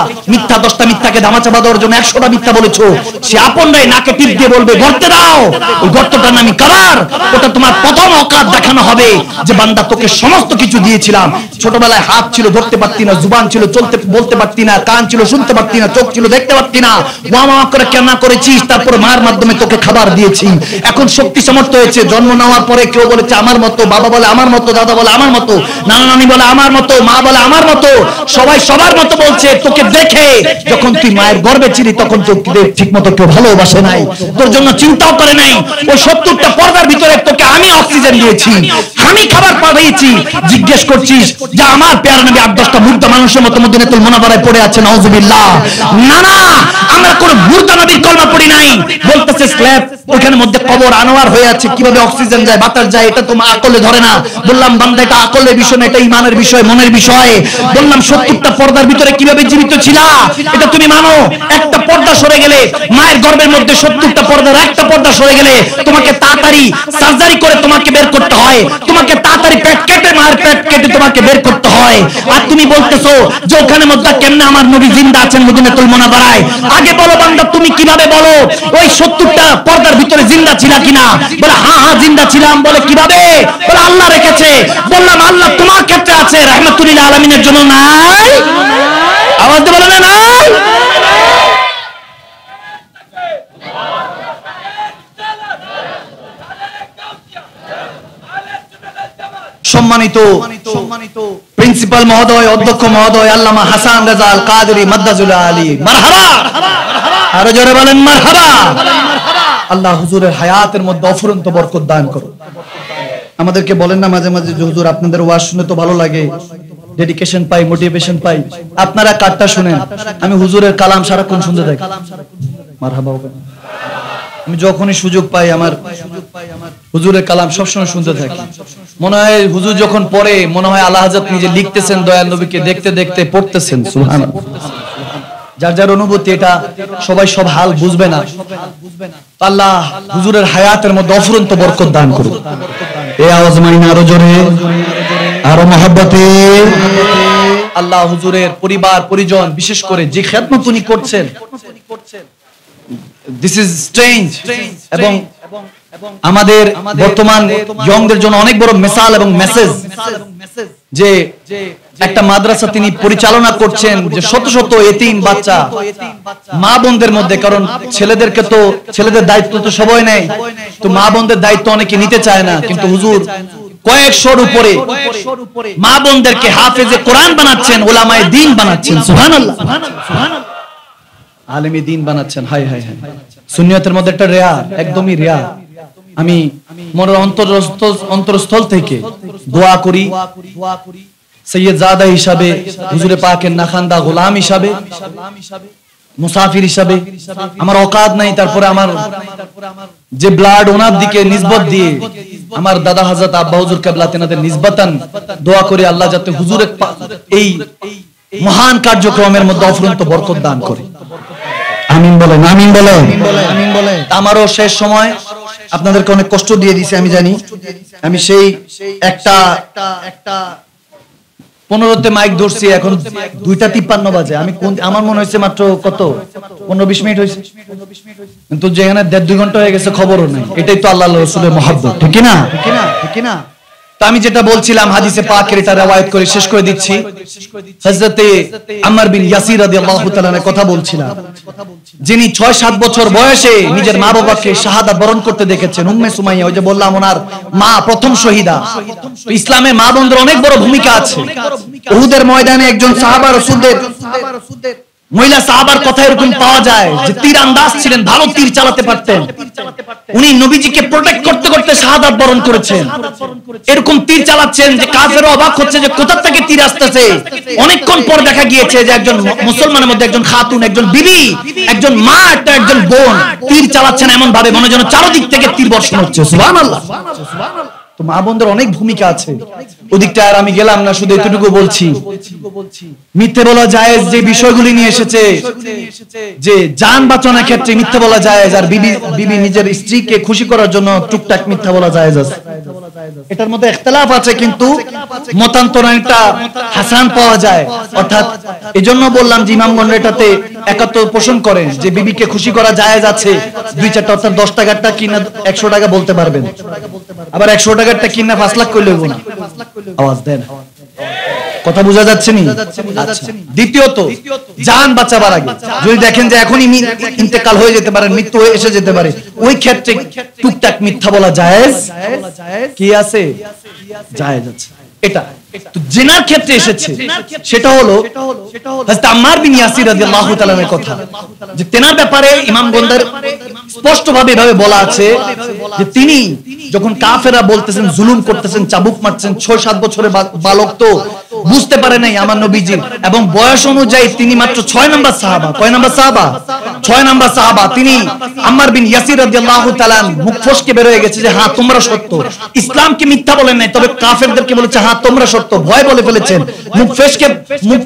মিথ্যাকে ধামাচাপা দেওয়ার জন্য 100টা মিথ্যা বলেছো, সে আপনরাই নাকে টিপ দিয়ে বলবে গর্তে দাও। ওই গর্তটার নামই কবর। ওটা তোমার প্রথম অকাত দেখানো হবে, যে বান্দা তোকে সমস্ত কিছু দিয়েছিলাম। ছোটবেলায় হাত ছিল, ধরতে পারতি না, জুবান ছিল, চলতে বলতে পারতি না, কান ছিল, শুনতে পারতি না, চোখ ছিল, দেখতে পারতি না, ওয়া করে কেন করেছিস, তারপর মার মাধ্যমে তোকে খাবার দিয়েছি। এখন শক্তি সামর্থ্য হয়েছে, জন্ম নেওয়ার পরে কেউ বলেছে আমার মতো, বাবা বলে আমার মতো, দাদা বলে আমার মতো, নানা নানি বলে আমার মতো, মা বলে আমার মতো, সবাই সবার মতো বলছে। তোকে দেখে যখন তুই মায়ের গর্ভে ছিলি, তখন তোকে ঠিক মতো কেউ ভালোবাসে নাই, তোর জন্য চিন্তাও করে নাই। ওই 70টা পর্দার ভিতরে তোকে আমি অক্সিজেন দিয়েছি, আমি খাবার পাঠিয়েছি। জিজ্ঞেস করছিস যে আমার পেয়ারা নবী 8-10টা মুর্দা মানুষের মতো মদিনাতুল মুনাওয়ারায় পড়ে আছে, নাউজুবিল্লাহ। না না, আমরা কোন মুর্দা নবীর কলমা পড়ি নাই। বলতেছে এসএস ল্যাব, ওখানে মধ্যে কবর আনোয়ার হয়ে আছে, কিভাবে অক্সিজেন যায়, বাতাস যায়, এটা তোমার আকলে ধরে না। বললাম বান্দা এটা আকলের বিষয় না, এটা ঈমানের বিষয়, মনের বিষয়। বললাম 70টা পর্দার ভিতরে কিভাবে জীবিত ছিলা, এটা তুমি মানো। একটা পর্দা সরে গেলে, মায়ের গর্ভের মধ্যে 70টা পর্দার একটা পর্দা সরে গেলে তোমাকে তাড়াতাড়ি সার্জারি করে তোমাকে বের করতে হয়, তোমাকে তাড়াতাড়ি পেট কেটে, মায়ের পেট কেটে তোমাকে বের করতে হয়। আর তুমি বলতেছো যে ওখানে মধ্যে কেমনে আমার নবী জিন্দা আছেন মদিনাতুল মুনাওয়ারায়। আগে বলো বান্দা তুমি কিভাবে বলো ওই 70টা পর্দার ভিতরে জিন্দা ছিলা কিনা? বলে হ্যাঁ হ্যাঁ জিন্দা ছিলাম। বলে কিভাবে? বলে আল্লাহ রেখেছে। বললাম আল্লাহ তোমার ক্ষেত্রে আছে, রাহমাতুল লিল আলামিনের জন্য নাই? আওয়াজ দিয়ে বলে না নাই? সম্মানিত প্রিন্সিপাল মহোদয়, অধ্যক্ষ মহোদয়, আল্লামা হাসান রাজা আল কাদেরী মাদ্দাজুল আলী, মারহাবা। আরো জোরে বলেন মারহাবা। আল্লাহ হুজুরের হায়াতের মধ্যে অফুরন্ত বরকত দান করুন। আমাদেরকে বলেন না মাঝে মাঝে, হুজুর আপনাদের ওয়াজ শুনে তো ভালো লাগে, ডেডিকেশন পাই, মোটিভেশন পাই। আপনারা কাটটা শুনেন, আমি হুজুরের কালাম সারাক্ষণ শুনতে থাকি। মারহাবা। আমি যখনই সুযোগ পাই আমার হুজুরের কালাম সবসময় শুনতে থাকি। মনে হয় হুজুর যখন পড়ে মনে হয় আল্লাহ হযরত নিজে লিখতেছেন, দয়াল নবীকে দেখতে দেখতে পড়তেছেন। সুবহানাল্লাহ। যার যার অনুভূতি, এটা সবাই সব হাল বুঝবে না। আল্লাহ হুজুরের হায়াতের মধ্যে অফুরন্ত বরকত দান করুন। এই আওয়াজ মাইন আরো জোরে, আরো মহব্বতে। আল্লাহ হুজুরের পরিবার পরিজন, বিশেষ করে যে খেদমত উনি করছেন, দিস ইজ স্ট্রেঞ্জ। এবং আমাদের বর্তমান ইয়ংদের জন্য অনেক বড় মিসাল এবং মেসেজ যে একটা মাদ্রাসা তিনি পরিচালনা করছেন, যে শত শত এতিম বাচ্চা মা বোনদের মধ্যে, কারণ ছেলেদেরকে তো ছেলেদের দায়িত্ব তো সবাই নেয়, তো মা বোনদের দায়িত্ব অনেকে নিতে চায় না, কিন্তু হুজুর কয়েকশোর উপরে মা বোনদেরকে হাফেজে কোরআন বানাচ্ছেন, উলামায়ে দ্বীন বানাচ্ছেন। সুবহানাল্লাহ। আলেমে দ্বীন বানাচ্ছেন। High high high. সুন্নিয়তের মধ্যে একটা রেয়া, একদমই রেয়া। আমি মনের অন্তরস্থল থেকে দোয়া করি সৈয়দ জাদা হিসাবে, হুজুরে পাকের নাখান্দা গোলাম হিসাবে, মুসাফির হিসাবে। আমার অকাদ নাই, তারপরে আমার যে ব্লাড ওনার দিকে নিসবত দিয়ে আমার দাদা হযরত আব্বা হুজুর কিবলা তেনাদের নিসবতান দোয়া করি আল্লাহ যাতে হুজুরের এই মহান কার্যক্রমের মধ্যে অফুরন্ত বরকত দান করে। আমিন বলেন, আমিন বলেন, আমিন বলেন। আমারও শেষ সময় আপনাদেরকে অনেক কষ্ট দিয়ে দিয়েছি আমি জানি। আমি সেই একটা 15তে মাইক ধরছি, এখন 2:53 বাজে। আমি আমার মনে হয়েছে মাত্র কত 15-20 মিনিট হয়েছে, কিন্তু যেখানে 1.5-2 ঘন্টা হয়ে গেছে খবরও নেই। এটাই তো আল্লাহ রাসূলের মহব্বত, ঠিক কি না? ঠিক না? তো আমি যেটা বলছিলাম হাদিসে পাকের এটা রওয়ায়াত করে শেষ করে দিচ্ছি। হযরতে আম্মার বিন ইয়াসির রাদিয়াল্লাহু তাআলা এর কথা বলছিলাম, যিনি 6-7 বছর বয়সে নিজের মা বাবাকে শাহাদাত বরণ করতে দেখেছেন। উম্মে সুমাইয়া, ওই যে বললাম ওনার মা প্রথম শহীদা। ইসলামে মা বোনদের অনেক বড় ভূমিকা আছে। উহুদের ময়দানে একজন সাহাবা রাসূলদের মহিলা সাহাবার কথা এরকম পাওয়া যায় যে তীর আন্দাজ ছিলেন, ভালো তীর চালাতে পারতেন। উনি নবীজিকে প্রোটেক্ট করতে করতে শাহাদাত বরণ করেছেন। এরকম তীর চালাচ্ছেন যে কাফেররা অবাক হচ্ছে যে কোথা থেকে তীর আসতেছে। অনেকক্ষণ পর দেখা গিয়েছে যে একজন মুসলমানের মধ্যে একজন খাতুন, একজন বিবি, একজন মা, একজন বোন তীর চালাচ্ছেন এমন ভাবে মনে যেন চারদিক থেকে তীর বর্ষণ হচ্ছে। সুবহানাল্লাহ। তো মা বোনদের অনেক ভূমিকা আছে। ওদিকটা আর আমি গেলাম না, শুধু এতটুকু বলছি, মিথ্যে বলা জায়েজ যে বিষয়গুলি নিয়ে এসেছে, যে জান বাঁচানোর ক্ষেত্রে মিথ্যে বলা জায়েজ, আর বিবি নিজের স্ত্রীকে খুশি করার জন্য টুকটাক মিথ্যা বলা জায়েজ আছে। এটার মধ্যে ইখতিলাফ আছে, কিন্তু মতান্তরে একটা হাসান পাওয়া যায়। অর্থাৎ এজন্য বললাম যে ইমামগণ এটাতে একাত্ম পোষণ করেন যে বিবিকে খুশি করা জায়েজ আছে। 2-4টা, অর্থাৎ 10 টাকারটা কিনা 100 টাকা বলতে পারবেন, আবার 100 টাকারটা কিনা 5 লাখ করলে হইব না। আওয়াজ দেন, কথা বোঝা যাচ্ছে নি? দ্বিতীয়ত, জান বাঁচাবার আগে যদি দেখেন যে এখনই ইন্তেকাল হয়ে যেতে পারে, মৃত্যু হয়ে এসে যেতে পারে, ওই ক্ষেত্রে টুকটাক মিথ্যা বলা জায়েজ কি আছে? জায়েজ আছে। এটা তো জিনার ক্ষেত্রে এসেছে, সেটা হলো হযরত আম্মার বিন ইয়াসির রাদিয়াল্লাহু তাআলা এর কথা, যে তেনার ব্যাপারে ইমামগণদের স্পষ্টভাবে এভাবে বলা আছে যে তিনি যখন কাফেররা বলতেছেন জুলুম করতেছেন, চাবুক মারছেন, 6-7 বছরের বালক তো বুঝতে পারে নাই আমার নবীজি, এবং বয়স অনুযায়ী তিনি মাত্র 6 নম্বর সাহাবা। কয় নম্বর সাহাবা? 6 নম্বর সাহাবা। তিনি আম্মার বিন ইয়াসির রাদিয়াল্লাহু তাআলা মুখ ফসকে বের হয়ে গেছে যে হ্যাঁ তোমরা সত্য, ইসলামকে মিথ্যা বলেন নাই, তবে কাফেরদেরকে বলেছে হ্যাঁ তোমরা সত্য, ভয় বলে ফেলেছেন। মুখ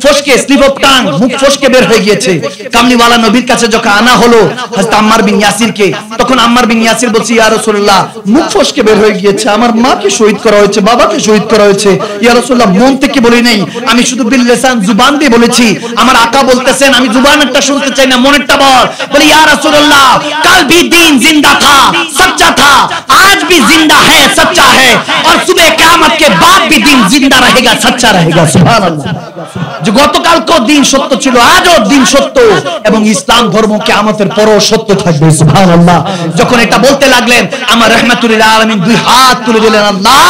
ফসকে স্লিপ অফ টাং, মুখ ফসকে বের হয়ে গিয়েছে। কামলিওয়ালা নবীর কাছে যখন আনা হলো হযরত আম্মার বিন ইয়াসিরকে, তখন আম্মার বিন ইয়াসির বলছে ইয়া রাসূলুল্লাহ মুখ ফসকে বের হয়ে গিয়েছে, আমার মাকে শহীদ করা হয়েছে, বাবাকে শহীদ করা হয়েছে। ইয়া রাসূলুল্লাহ মন থেকে বলি নাই, আমি শুধু বিল লিসান জুবান দিয়ে বলেছি। আমার আকা বলতেছেন আমি জুবানেরটা শুনতে চাই না, মনেরটা বল। বলি ইয়া রাসূলুল্লাহ कल भी दीन जिंदा था, सच्चा था, आज भी जिंदा है, सच्चा है, और सुबह क़यामत के बाद भी दीन जिंदा रहेगा, सच्चा रहेगा। सुभान अल्लाह। যে গতকালকেও দিন সত্য ছিল, আজও দিন সত্য, এবং ইসলাম ধর্ম কিয়ামতের পরও সত্য থাকবে। সুবহানাল্লাহ। যখন এটা বলতে লাগলেন আমার রাহমাতুল লিল আলামিন দুই হাত তুলে দিলেন, আল্লাহ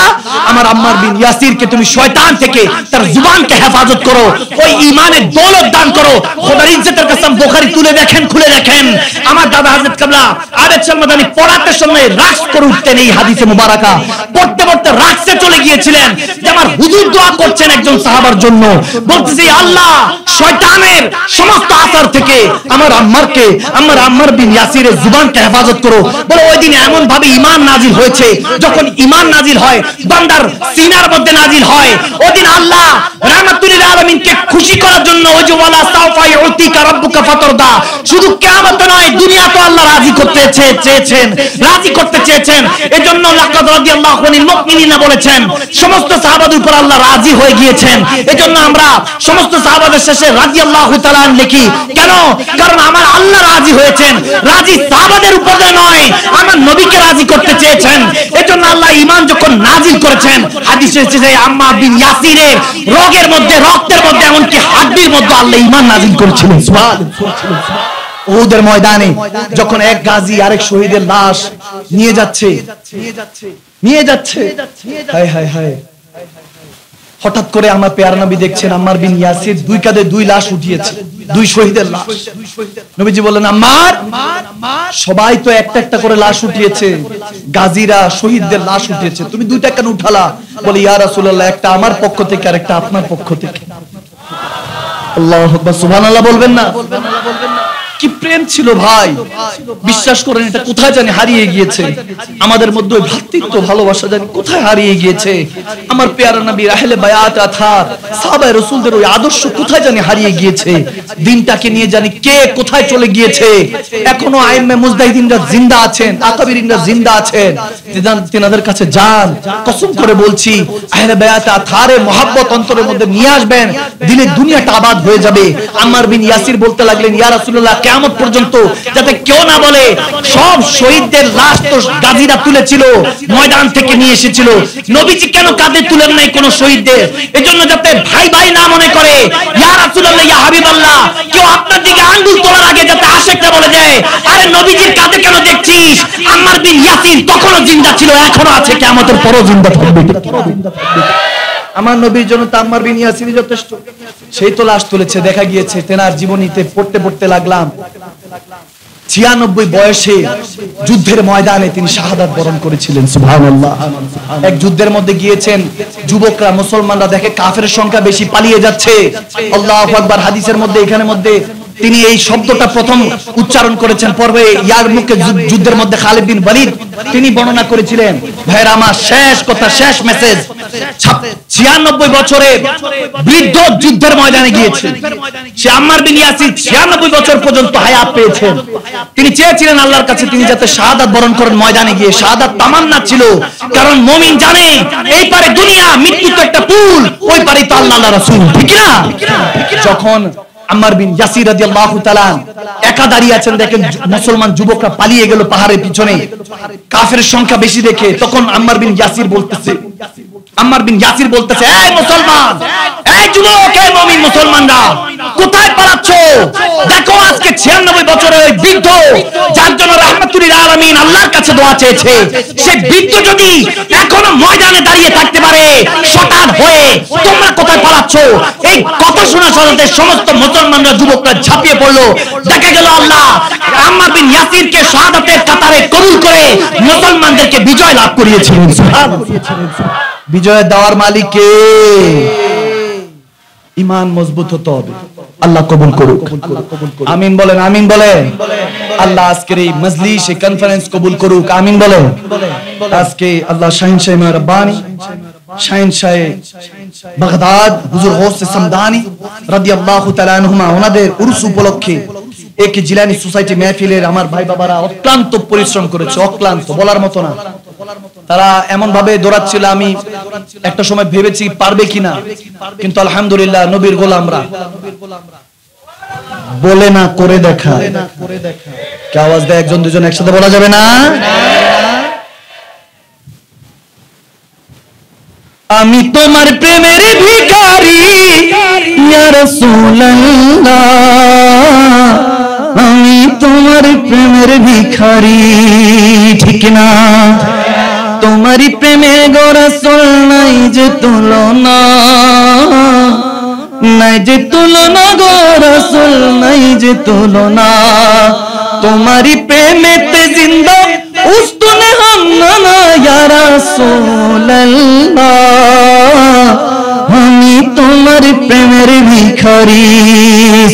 আমার আম্মার বিন ইয়াসিরকে তুমি শয়তান থেকে তার জুবানকে হেফাজত করো, ওই ঈমানের দৌলত দান করো। খোদার ইজ্জতের কসম বুখারী তুলে দেখেন, খুলে দেখেন, আমার দাদা হযরত কিবলা আবেদ শাহ মাদানী পড়াতে সময় রাক্স করে উঠতেন এই হাদিসে মুবারাকা। পড়তে পড়তে রাক্সে চলে গিয়েছিলেন যে আমার হুজুর দোয়া করছেন একজন সাহাবার জন্য, বলতেছে আল্লাহ শয়তানের সমস্ত আসার থেকে আমার আম্মার বিন ইয়াসিরের জুবানকে হেফাজত করো। বলে ওই দিন এমন ভাবে ঈমান নাজিল হয়েছে, যখন ঈমান নাজিল হয় বান্দার সিনার মধ্যে নাজিল হয়, ওই দিন আল্লাহ রাহমাতুল লিল আলামিনকে খুশি করার জন্য ওই যে ওয়ালা সাউফা ইউতিকা রাব্বুকা ফাতারদা, শুধু কিয়ামতে নয় দুনিয়াতে আল্লাহ রাজি করতে চেয়েছেন। এজন্য লাকাদ রাদিয়াল্লাহু আনিল মুমিনিনা বলেছেন, সমস্ত সাহাবাদের উপর আল্লাহ রাজি হয়ে গিয়েছেন। এজন্য আমরা সমস্ত সাহাবাদের শেষে রাদিয়াল্লাহু তাআলা লিখি। কেন? কারণ আমার আল্লাহ রাজি হয়েছেন, রাজি সাহাবাদের উপরে নয়, আমার নবীকে রাজি করতে চেয়েছেন। এজন্য আল্লাহ ঈমান যখন নাজিল করেছেন, হাদিসে এসেছে আম্মার বিন ইয়াসিরের রোগের মধ্যে, রক্তের মধ্যে, এমনকি হাড্ডির মধ্যে আল্লাহ ঈমান নাজিল করেছিলেন। সুবহানাল্লাহ। উহুদের ময়দানে যখন এক গাজী আরেক শহীদের লাশ নিয়ে যাচ্ছে, হায় হায় হায়, হঠাৎ করে আমার পেয়ারা নবী দেখছেন আম্মার বিন ইয়াসির দুই কাঁধে দুই লাশ উঠিয়েছে, দুই শহীদের লাশ। নবীজি বললেন আম্মার, সবাই তো একটা একটা করে লাশ উঠিয়েছে, গাজীরা শহীদদের লাশ উঠিয়েছে, তুমি দুইটা কেন উঠালা? বলে ইয়া রাসূলুল্লাহ একটা আমার পক্ষ থেকে আর একটা আপনার পক্ষ থেকে। আল্লাহু আকবার। সুবহানাল্লাহ বলবেন না? কি প্রেম ছিল ভাই, বিশ্বাস করেন এটা কোথায় জানি হারিয়ে গিয়েছে। আমাদের মধ্যে ওই ভ্রাতৃত্ব ভালোবাসা জানি কোথায় হারিয়ে গিয়েছে। আমার পেয়ারা নবী আহলে বায়াত আথার সাহাবায়ে রাসূলদের ওই আদর্শ কোথায় জানি হারিয়ে গিয়েছে। দিনটাকে নিয়ে জানি কে কোথায় চলে গিয়েছে। এখনো আইম্মে মুজতাহিদিনরা জিন্দা আছেন, আকাবিরিনরা জিন্দা আছেন, তিনাদের কাছে যান, কসম করে বলছি আহলে বায়াত আথারের মহব্বত অন্তরের মধ্যে নিয়ে আসবেন, দিলে দুনিয়াটা আবাদ হয়ে যাবে। আম্মার বিন ইয়াসির বলতে লাগলেন ইয়া রাসূলুল্লাহ কিয়ামত পর্যন্ত যাতে কেউ না বলে সব শহীদদের লাশ তো গাজীরা তুলেছিল, ময়দান থেকে নিয়ে এসেছিল, নবীজি কেন কাঁধে তুলেন নাই কোন শহীদদের? এজন্য যাতে ভাই ভাই না মনে করে, ইয়া রাসূলুল্লাহ ইয়া হাবিবাল্লাহ, কেউ আপনার দিকে আঙ্গুল তোলার আগে যাতে আশেকটা বলে দেয় আরে নবীজির কাঁধে কেন দেখছিস? আম্মার বিন ইয়াসির তখনও জিন্দা ছিল, এখনো আছে, কিয়ামতের পরও জিন্দা থাকবে। আমার নবীর জন্য তো আম্মার বিন ইয়াসির যথেষ্ট। সেই তো লাশ তুলেছে, দেখা গিয়েছে তেনার জীবনীতে পড়তে লাগলাম 96 বয়সে যুদ্ধের ময়দানে তিনি শাহাদাত বরণ করেছিলেন। সুবহানাল্লাহ। এক যুদ্ধের মধ্যে গিয়েছেন, যুবকরা মুসলমানরা দেখে কাফেরের সংখ্যা বেশি, পালিয়ে যাচ্ছে। আল্লাহু আকবার। হাদিসের মধ্যে এখানে মধ্যে তিনি এই শব্দটা প্রথম উচ্চারণ করেছেন পর্বে ইয়ারমুকের যুদ্ধের মধ্যে খালিদ বিন ওয়ালিদ তিনি বর্ণনা করেছিলেন। ভাইরা আমার, শেষ কথা, শেষ মেসেজ, 96 বছরে বৃদ্ধ যুদ্ধের ময়দানে গিয়েছেন। সে আম্মার বিন ইয়াসির 96 বছর পর্যন্ত হায়াত পেয়েছেন। তিনি চেয়েছিলেন আল্লাহর কাছে তিনি যাতে শাহাদাত বরণ করেন ময়দানে গিয়ে। শাহাদাত তামান্না ছিল, কারণ মুমিন জানে এই পারে দুনিয়া, মৃত্যু তো একটা পুল, ওই পারে তো আল্লাহ রাসূল, ঠিক না? যখন আম্মার বিন ইয়াসির রাদিয়াল্লাহু তাআলা একা দাঁড়িয়ে আছেন, দেখেন মুসলমান যুবকরা পালিয়ে গেল পাহাড়ের পিছনে, কাফেরের সংখ্যা বেশি দেখে, তখন আম্মার বিন ইয়াসির বলতেছে এই মুসলমান, এই যুবক, এই মুমিন মুসলমানরা কোথায় পালাচ্ছ? দেখো আজকে 96 বছরের ওই বৃদ্ধ যার জন্য রাহমাতুল লিল আলামিন আল্লাহর কাছে দোয়া চেয়েছে, সেই বৃদ্ধ যদি এখনো ময়দানে দাঁড়িয়ে থাকতে পারে শতান হয়ে, তোমরা কোথায় পালাচ্ছ? এই কথা শোনার সাথে সমস্ত মুসলমানরা যুবকরা ঝাঁপিয়ে পড়লো। দেখা গেল আল্লাহ আম্মার বিন ইয়াসিরকে শাহাদাতের কাতারে কবুল করে মুসলমানদেরকে বিজয় লাভ করিয়েছিলেন। সুবহানাল্লাহ। বিজয় দেওয়ার মালিক কে? ঈমান মজবুত হতে হবে। আল্লাহ কবুল করুক, আমিন বলেন, আমিন বলেন। আল্লাহ আজকের এই মজলিস, এই কনফারেন্স কবুল করুক, আমিন বলেন। আজকে আল্লাহ শাহিন শাহ রব্বানি, শাহিন শাহ বাগদাদ হুজুর গৌসে সামদানি রাদিয়াল্লাহু তাআলা আনহুমা, ওনাদের উরুস উপলক্ষে এক জিলানী সোসাইটি মাহফিলের আমার ভাই বাবারা অক্লান্ত পরিশ্রম করেছে, অক্লান্ত বলার মতো না। তারা এমন ভাবে দৌড়াচ্ছিল, আমি একটা সময় ভেবেছি পারবে কিনা, কিন্তু আলহামদুলিল্লাহ নবীর গোলামরা বলে না করে দেখা। কে আওয়াজ দেয়? একজন দুজন একসাথে বলা যাবে না? আমি তোমার প্রেমের ভিখারি ইয়া রাসূলুল্লাহ, আমি তোমার প্রেমের ভিখারি, ঠিক না? তোমারই প্রেমে গো রাসূল নাই যে তুলনা, নাই যে তুলনা গো রাসূল, নাই যে তুলনা। তোমারই প্রেমেতে জিন্দা উস্তুনে হান্নানা ইয়া রাসূলুল্লাহ, আমি তোমার প্রেমের ভিখারি।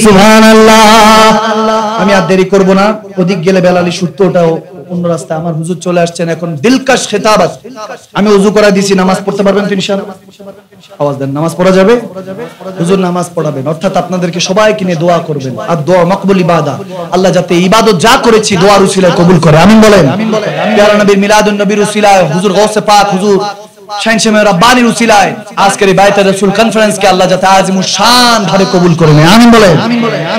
সুবহানাল্লাহ। আমি আর দেরি করব না, ওদিক গেলে বেলালি সূত্রটাও অন্য রাস্তায়। আমার হুজুর চলে আসছেন এখন, দিলকাশ খেতাবাত। আমি ওযু করা দিয়েছি, নামাজ পড়তে পারবেন তো ইনশাআল্লাহ? আওয়াজ দেন, নামাজ পড়া যাবে? হুজুর নামাজ পড়াবেন, অর্থাৎ আপনাদেরকে সবাইকে নিয়ে দোয়া করবেন। আর দোয়া মাকবুল ইবাদত, আল্লাহ যাতে ইবাদত যা করেছি দোয়ার উসিলায় কবুল করে, আমিন বলেন। প্যারা নবীর মিলাদুন নবীর উসিলায়, হুজুর গৌসে পাক হুজুর শাহিন শাহ রব্বানির উসিলায় আজকের এই বাইতুর রাসূল কনফারেন্সকে আল্লাহ যাতে আজিমুশ শান ভাবে কবুল করে নেয়, আমিন বলেন।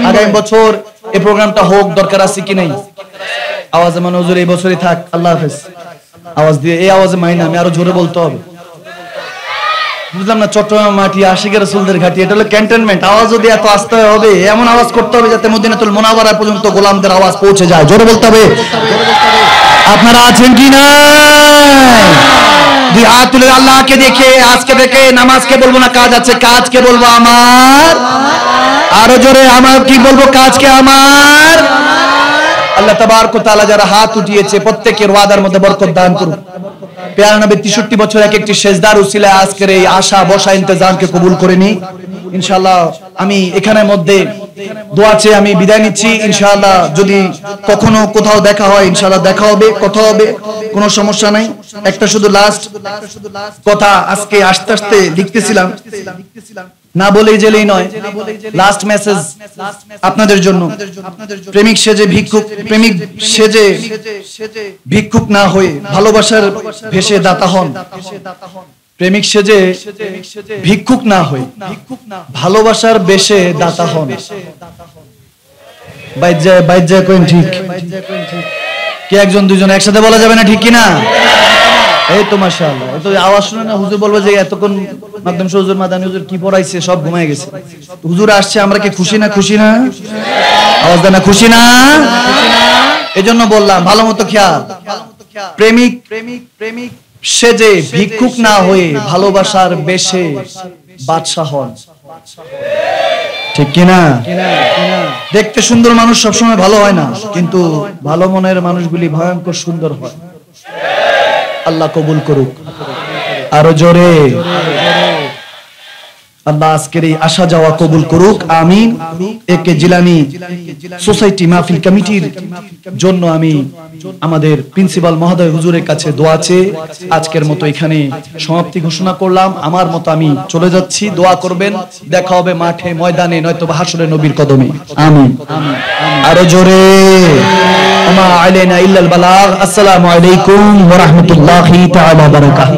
আগামী বছর এই প্রোগ্রামটা হোক, দরকার আছে কি নাই? আওয়াজে মানে হুজুর এই বছরই থাক, আল্লাহ হাফেজ। আওয়াজ দিয়ে, এই আওয়াজে মাইনা, আমি আরো জোরে বলতে হবে। বুঝলাম না, চট্টগ্রাম মাটি, আশিকের রাসূলদের ঘাটি, এটা হলো ক্যান্টনমেন্ট। আওয়াজ যদি এত আস্তে হবে, এমন আওয়াজ করতে হবে যাতে মদিনাতুল মুনাওয়ারা পর্যন্ত গোলামদের আওয়াজ পৌঁছে যায়। জোরে বলতে হবে। আপনারা আছেন কি না? দুই হাত তুলে আল্লাহকে দেখে, আজকে দেখে নামাজকে বলবো না কাজ আছে, কাজকে বলবো আমার। আরো জোরে, আমার কি বলবো? কাজকে আমার। আল্লাহ তাবারক ওয়া তাআলা যারা হাত উঠিয়েছে প্রত্যেকের ওয়াদার মধ্যে বরকত দান করুন। প্যারা নবী 63 বছর এক একটি সেজদার উসিলায় আজকের এই আশা বসা ইন্তজামকে কবুল করে নি ইনশাআল্লাহ। আমি এখানের মধ্যে দোয়া চেয়ে আমি বিদায় নিচ্ছি ইনশাআল্লাহ। যদি কখনো কোথাও দেখা হয় ইনশাআল্লাহ দেখা হবে, কথা হবে, কোনো সমস্যা নাই। একটা শুধু লাস্ট কথা আজকে আস্তে আস্তে লিখতেছিলাম, না বলেই জেলেই নয়। লাস্ট মেসেজ আপনাদের জন্য। প্রেমিক সেজে ভিক্ষুক, প্রেমিক সেজে ভিক্ষুক না হয়ে ভালোবাসার ভেসে দাতা হন। প্রেমিক সেজে ভিক্ষুক না হয়ে ভালোবাসার বেশে দাতা হন। বাইজা কোন ঠিক কি? একজন দুজন একসাথে বলা যাবে না, ঠিক কি না? এই তো মাশাআল্লাহ, তো আওয়াজ শুনে না হুজুর বলবো যে এতক্ষণ মাকদম হুজুর মাদানী হুজুর কি পড়াইছে, সব ঘুমায় গেছে। হুজুর আসছে, আমরা কি খুশি না? খুশি না? আওয়াজ দেন না, খুশি না? এজন্য বললাম ভালো মতো খেয়াল। প্রেমিক সেজে ভিক্ষুক না হয়ে ভালোবাসার বেশে বাদশা হন, ঠিক কিনা? দেখতে সুন্দর মানুষ সবসময় ভালো হয় না, কিন্তু ভালো মনের মানুষগুলি ভয়ঙ্কর সুন্দর হয়। আল্লাহ কবুল করুক, আরো জোরে। আল্লাহ আজকের এই আসা যাওয়া কবুল করুক, আমিন। একে জিলানী সোসাইটি মাহফিল কমিটির জন্য আমি আমাদের প্রিন্সিপাল মহোদয় হুজুরের কাছে দোয়া চেয়ে আজকের মতো এখানে সমাপ্তি ঘোষণা করলাম। আমার মতো আমি চলে যাচ্ছি, দোয়া করবেন। দেখা হবে মাঠে, ময়দানে, নয়তো হাসরে নবীর কদমে, আমিন। আরো জোরে। আমা আলাইনা ইল্লাল বালাগ। আসসালামু আলাইকুম ওয়া রাহমাতুল্লাহি তাআলা ওয়া বারাকাতুহু।